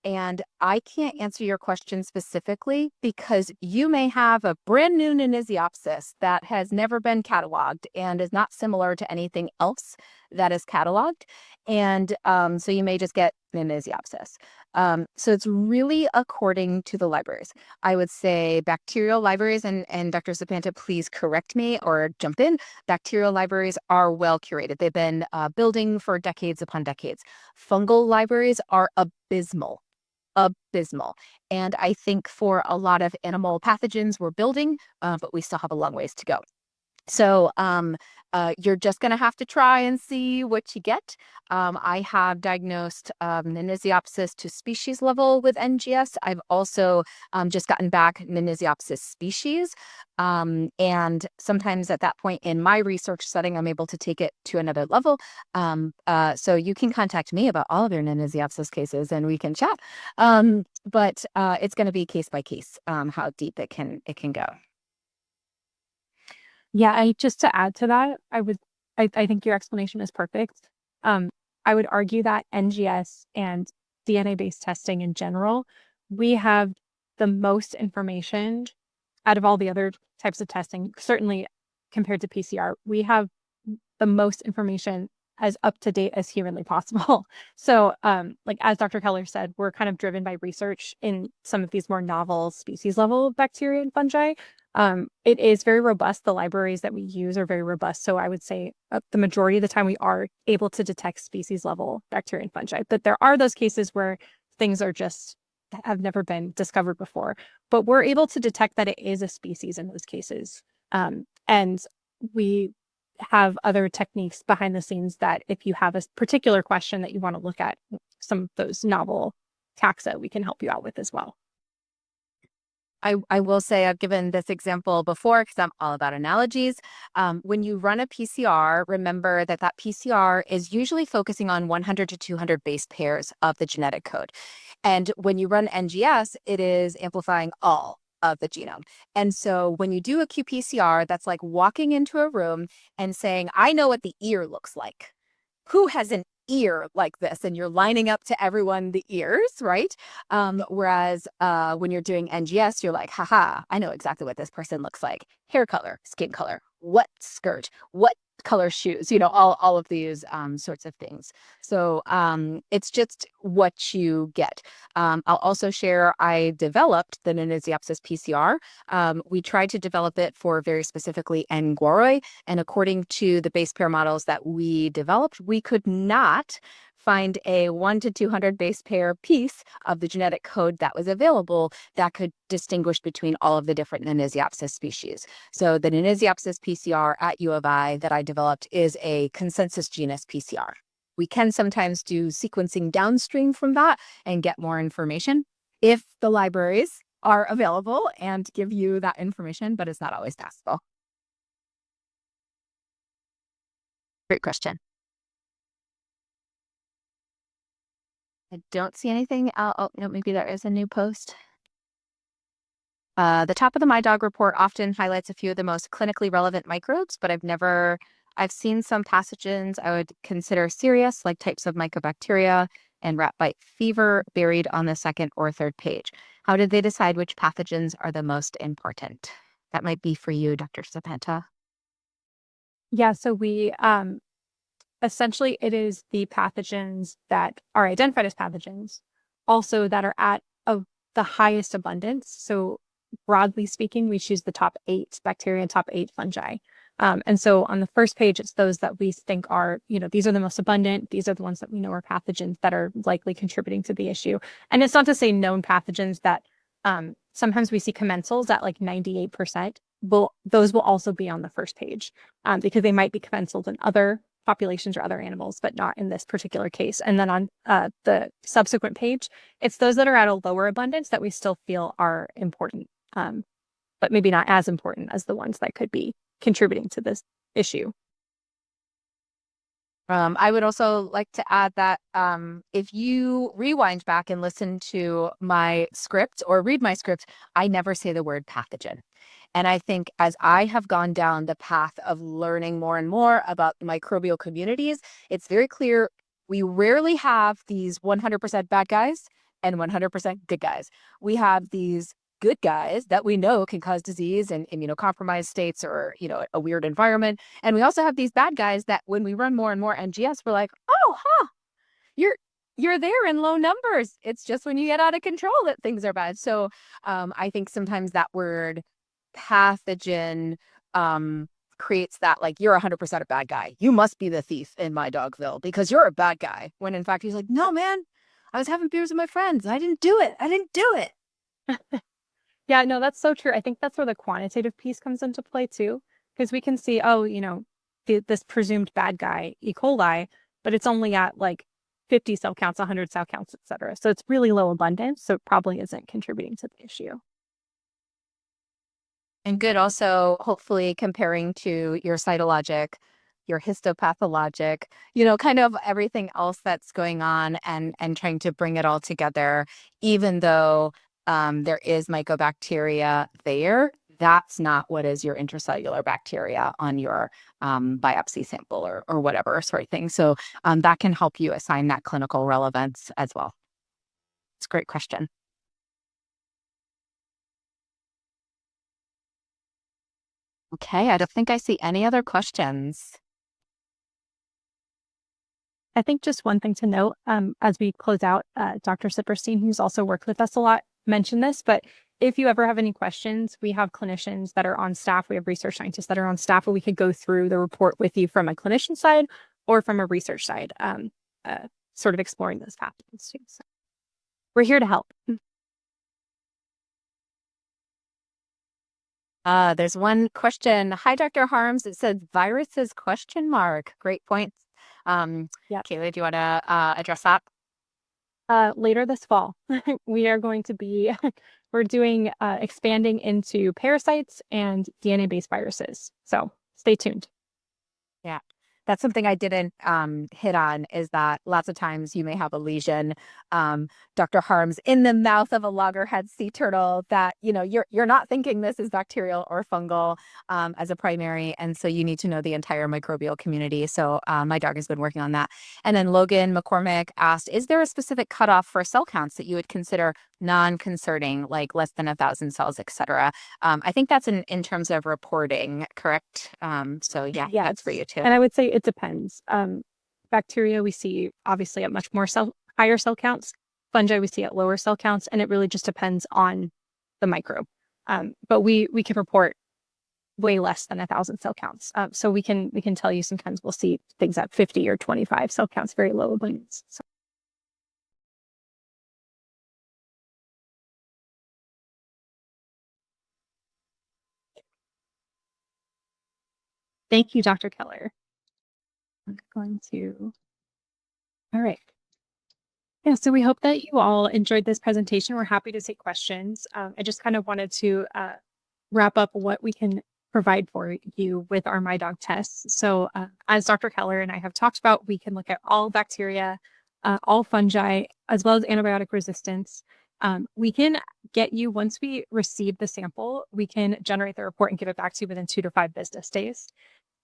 And I can't answer your question specifically because you may have a brand new Nannesiopsis that has never been cataloged and is not similar to anything else that is cataloged. And so you may just get Nannesiopsis. So it's really according to the libraries. I would say bacterial libraries, and Dr. Zapanta, please correct me or jump in. Bacterial libraries are well curated. They've been building for decades upon decades. Fungal libraries are abysmal. And I think for a lot of animal pathogens we're building, but we still have a long ways to go. So you're just going to have to try and see what you get. I have diagnosed Menisiopsis to species level with NGS. I've also just gotten back Menisiopsis species. And sometimes at that point in my research setting, I'm able to take it to another level. So you can contact me about all of your Menisiopsis cases and we can chat. But it's going to be case by case how deep it can go. Yeah, just to add to that, I think your explanation is perfect. I would argue that NGS and DNA-based testing in general, we have the most information out of all the other types of testing, certainly compared to PCR. We have the most information as up to date as humanly possible. So, like as Dr. Keller said, we're kind of driven by research in some of these more novel species level bacteria and fungi. It is very robust. The libraries that we use are very robust. So I would say the majority of the time we are able to detect species level bacteria and fungi. But there are those cases where things are just have never been discovered before. But we're able to detect that it is a species in those cases. And we have other techniques behind the scenes that if you have a particular question that you want to look at some of those novel taxa, we can help you out with as well. I will say I've given this example before because I'm all about analogies. When you run a PCR, remember that that PCR is usually focusing on 100 to 200 base pairs of the genetic code. And when you run NGS, it is amplifying all of the genome. And so when you do a qPCR, that's like walking into a room and saying, I know what the ear looks like. Who has an ear like this? And you're lining up to everyone the ears, right? Whereas when you're doing NGS, you're like, haha, I know exactly what this person looks like. Hair color, skin color, what skirt, what color shoes, all of these sorts of things. So it's just what you get. I'll also share, I developed the Menisiopsis PCR. We tried to develop it for very specifically N. guaroi, and according to the base pair models that we developed, we could not find a 1 to 200 base pair piece of the genetic code that was available that could distinguish between all of the different Menisiopsis species. So the Menisiopsis PCR at U of I that I developed is a consensus genus PCR. We can sometimes do sequencing downstream from that and get more information if the libraries are available and give you that information, but it's not always possible. Great question. I don't see anything. Oh, maybe there is a new post. The top of the MiDOG report often highlights a few of the most clinically relevant microbes, but I've seen some pathogens I would consider serious, like types of mycobacteria and rat bite fever, buried on the second or third page. How did they decide which pathogens are the most important? That might be for you, Dr. Zapanta. Yeah, so we essentially it is the pathogens that are identified as pathogens, also that are at the highest abundance. So broadly speaking, we choose the top 8 bacteria and top 8 fungi. And so on the first page, it's those that we think are, these are the most abundant. These are the ones that we know are pathogens that are likely contributing to the issue. And it's not to say known pathogens that sometimes we see commensals at like 98%. Those will also be on the first page because they might be commensals in other populations or other animals, but not in this particular case. And then on the subsequent page, it's those that are at a lower abundance that we still feel are important, but maybe not as important as the ones that could be contributing to this issue. I would also like to add that if you rewind back and listen to my script or read my script, I never say the word pathogen. And I think as I have gone down the path of learning more and more about microbial communities, it's very clear we rarely have these 100% bad guys and 100% good guys. We have these good guys that we know can cause disease in immunocompromised states or, a weird environment. And we also have these bad guys that when we run more and more NGS, we're like, oh, you're there in low numbers. It's just when you get out of control that things are bad. So I think sometimes that word pathogen creates that like, you're 100% a bad guy. You must be the thief in my Dogville because you're a bad guy. When in fact, he's like, no, man, I was having beers with my friends. I didn't do it. I didn't do it. Yeah, no, that's so true. I think that's where the quantitative piece comes into play too. because we can see, oh, this presumed bad guy, E. coli, but it's only at like 50 cell counts, 100 cell counts, et cetera. So it's really low abundance. So it probably isn't contributing to the issue. And good also, hopefully comparing to your cytologic, your histopathologic, kind of everything else that's going on and trying to bring it all together, even though there is mycobacteria there. That's not what is your intracellular bacteria on your biopsy sample or whatever sort of thing. So that can help you assign that clinical relevance as well. It's a great question. Okay, I don't think I see any other questions. I think just one thing to note as we close out, Dr. Sipperstein, who's also worked with us a lot, mentioned this, but if you ever have any questions, we have clinicians that are on staff. We have research scientists that are on staff, where we could go through the report with you from a clinician side or from a research side, sort of exploring those pathogens too. So we're here to help. There's one question. Hi, Dr. Harms. It says viruses question mark. Great points. Yeah. Kaylie, do you want to address that? Later this fall, we are going to be, we're doing expanding into parasites and DNA-based viruses. So stay tuned. Yeah. That's something I didn't hit on, is that lots of times you may have a lesion, Dr. Harms, in the mouth of a loggerhead sea turtle that, you're not thinking this is bacterial or fungal as a primary. And so you need to know the entire microbial community. So my dog has been working on that. And then Logan McCormick asked, is there a specific cutoff for cell counts that you would consider non-concerning, like less than 1,000 cells, et cetera? I think that's in terms of reporting, correct? So yeah, that's for you too. And I would say it depends. Bacteria we see obviously at much more higher cell counts. Fungi we see at lower cell counts, and it really just depends on the microbe. But we can report way less than 1,000 cell counts. So we can tell you sometimes we'll see things at 50 or 25 cell counts, very low abundance. So. Thank you, Dr. Keller. I'm going to. All right. Yeah, so we hope that you all enjoyed this presentation. We're happy to take questions. I just kind of wanted to wrap up what we can provide for you with our MiDOG tests. So as Dr. Keller and I have talked about, we can look at all bacteria, all fungi, as well as antibiotic resistance. We can get you, once we receive the sample, we can generate the report and give it back to you within 2 to 5 business days.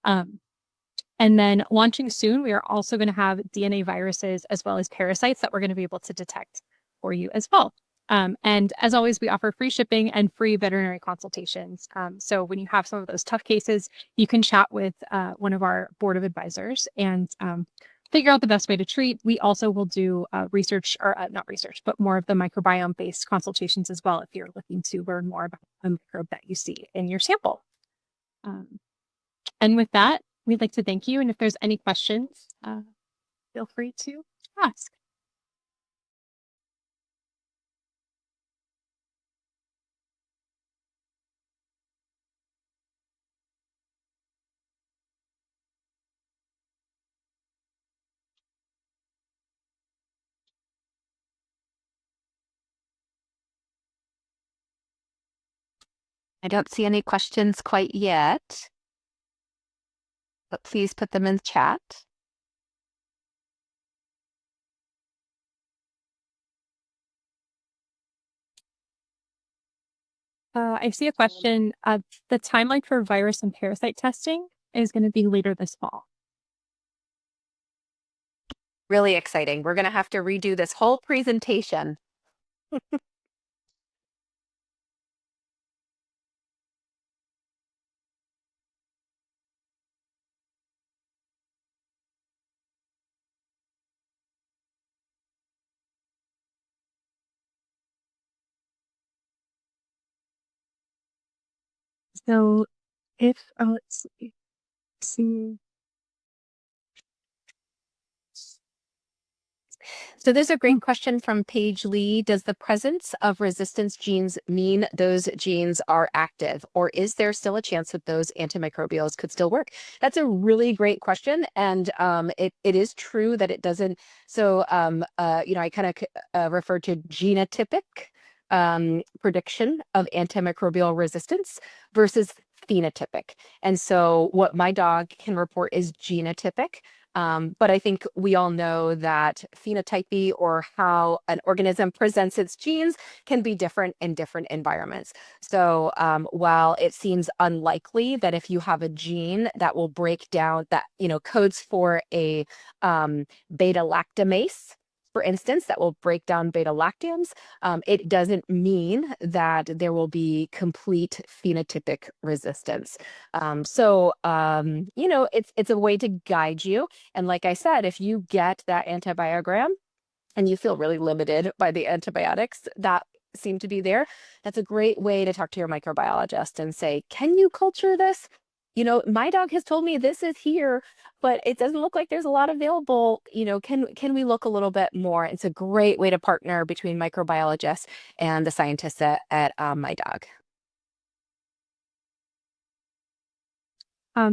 And then launching soon, we are also going to have DNA viruses as well as parasites that we're going to be able to detect for you as well. And as always, we offer free shipping and free veterinary consultations. So when you have some of those tough cases, you can chat with one of our board of advisors and figure out the best way to treat. We also will do research, or not research, but more of the microbiome-based consultations as well if you're looking to learn more about a microbe that you see in your sample. And with that, we'd like to thank you. And if there's any questions, feel free to ask. I don't see any questions quite yet, but please put them in the chat. I see a question. The timeline for virus and parasite testing is going to be later this fall. Really exciting. We're going to have to redo this whole presentation. So if, let's see. So there's a great question from Paige Lee. Does the presence of resistance genes mean those genes are active, or is there still a chance that those antimicrobials could still work? That's a really great question. And it is true that it doesn't. So, I kind of refer to genotypic prediction of antimicrobial resistance versus phenotypic. And so what MiDOG can report is genotypic. But I think we all know that phenotypy, or how an organism presents its genes, can be different in different environments. So while it seems unlikely that if you have a gene that will break down, that codes for a beta lactamase, for instance, that will break down beta lactams, it doesn't mean that there will be complete phenotypic resistance. It's a way to guide you. And like I said, if you get that antibiogram and you feel really limited by the antibiotics that seem to be there, that's a great way to talk to your microbiologist and say, can you culture this? My dog has told me this is here, but it doesn't look like there's a lot available. Can we look a little bit more? It's a great way to partner between microbiologists and the scientists at MiDOG.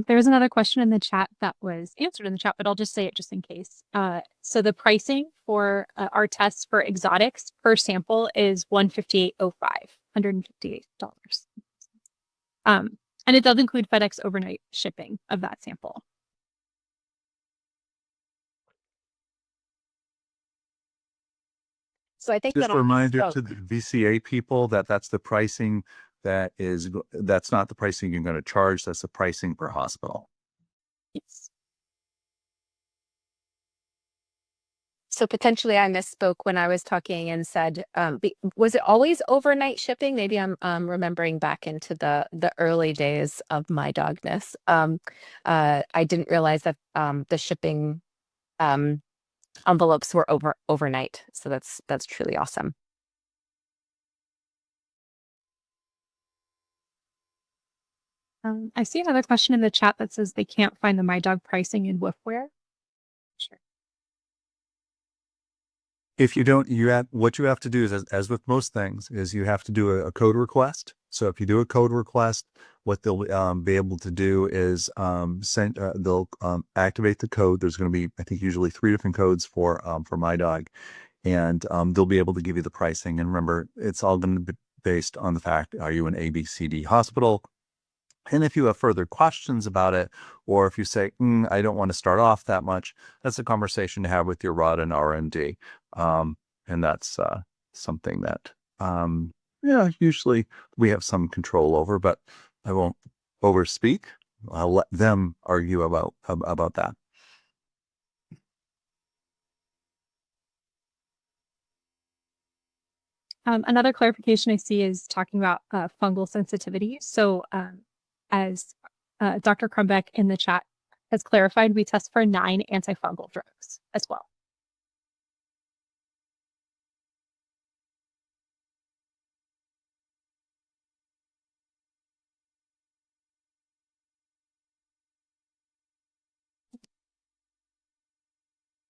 There was another question in the chat that was answered in the chat, but I'll just say it just in case. So the pricing for our tests for exotics per sample is $158.05, $158. And it does include FedEx overnight shipping of that sample. So I think just a reminder to the VCA people that that's the pricing that's not the pricing you're going to charge. That's the pricing per hospital. Yes. So potentially I misspoke when I was talking and said, was it always overnight shipping? Maybe I'm remembering back into the early days of MiDOGness. I didn't realize that the shipping envelopes were overnight. So that's truly awesome. I see another question in the chat that says they can't find the MiDOG pricing in Woofware. Sure. If you don't, what you have to do is, as with most things, is you have to do a code request. So if you do a code request, what they'll be able to do is they'll activate the code. There's going to be, I think, usually 3 different codes for MiDOG, and they'll be able to give you the pricing. And remember, it's all going to be based on the fact: are you an ABCD hospital? And if you have further questions about it, or if you say, I don't want to start off that much, that's a conversation to have with your ROD and RMD. And that's something that, usually we have some control over, but I won't overspeak. I'll let them argue about that. Another clarification I see is talking about fungal sensitivity. So as Dr. Crumbeck in the chat has clarified, we test for 9 antifungal drugs as well.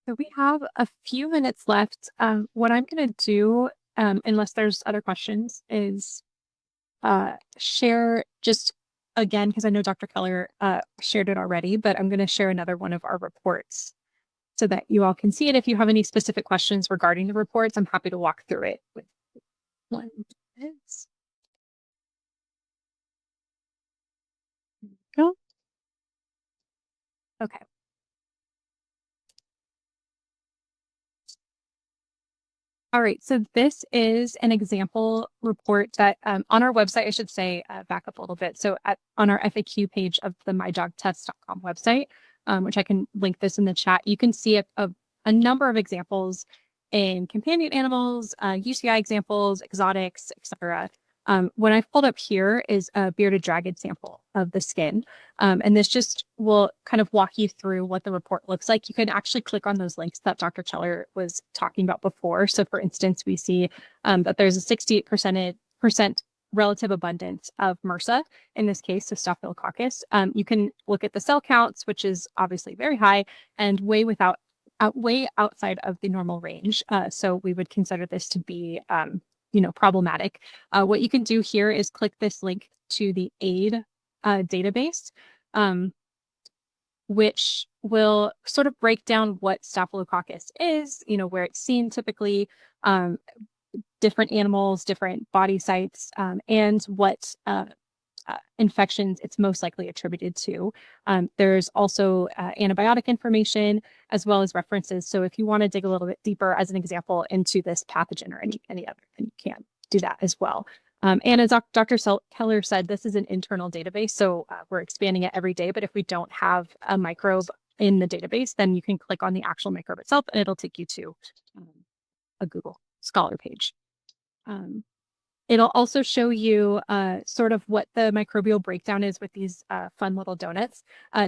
So we have a few minutes left. What I'm going to do, unless there's other questions, is share just again, because I know Dr. Keller shared it already, but I'm going to share another one of our reports so that you all can see it. If you have any specific questions regarding the reports, I'm happy to walk through it with one. Go. Okay. All right, so this is an example report that on our website, I should say, back up a little bit. So on our FAQ page of the MiDOGtest.com website, which I can link this in the chat, you can see a number of examples in companion animals, UCI examples, exotics, etc. What I've pulled up here is a bearded dragon sample of the skin. And this just will kind of walk you through what the report looks like. You can actually click on those links that Dr. Keller was talking about before. So for instance, we see that there's a 68% relative abundance of MRSA in this case, so Staphylococcus. You can look at the cell counts, which is obviously very high and way without way outside of the normal range. So we would consider this to be, problematic. What you can do here is click this link to the AID database, which will sort of break down what Staphylococcus is, where it's seen typically, different animals, different body sites, and what infections it's most likely attributed to. There's also antibiotic information as well as references. So if you want to dig a little bit deeper, as an example, into this pathogen or any other, then you can do that as well. And as Dr. Keller said, this is an internal database, so we're expanding it every day. But if we don't have a microbe in the database, then you can click on the actual microbe itself, and it'll take you to a Google Scholar page. It'll also show you sort of what the microbial breakdown is with these fun little donuts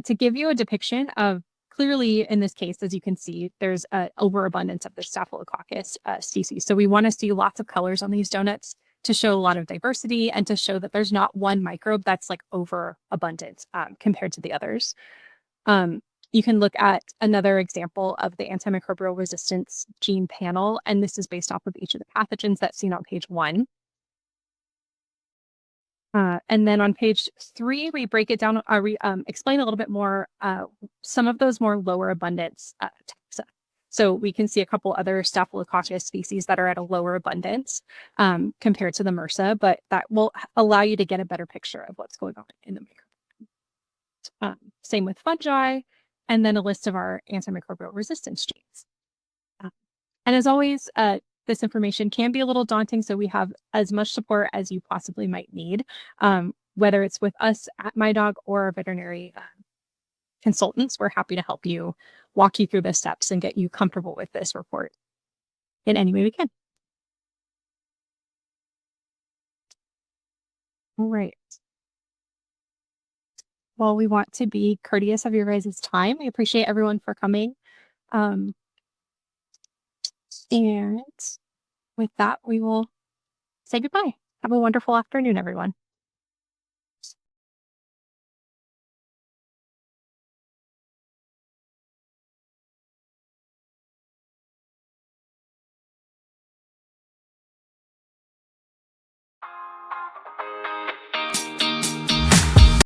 to give you a depiction of, clearly in this case, as you can see, there's an overabundance of the Staphylococcus species. So we want to see lots of colors on these donuts to show a lot of diversity and to show that there's not one microbe that's like overabundant compared to the others. You can look at another example of the antimicrobial resistance gene panel, and this is based off of each of the pathogens that's seen on page 1. And then on page 3, we break it down, explain a little bit more some of those more lower abundance taxa. So we can see a couple other Staphylococcus species that are at a lower abundance compared to the MRSA, but that will allow you to get a better picture of what's going on in the microbiome. Same with fungi, and then a list of our antimicrobial resistance genes. And as always, this information can be a little daunting, so we have as much support as you possibly might need, whether it's with us at MiDOG or our veterinary consultants. We're happy to help you, walk you through the steps, and get you comfortable with this report in any way we can. All right. Well, we want to be courteous of your guys' time. We appreciate everyone for coming. And with that, we will say goodbye. Have a wonderful afternoon, everyone.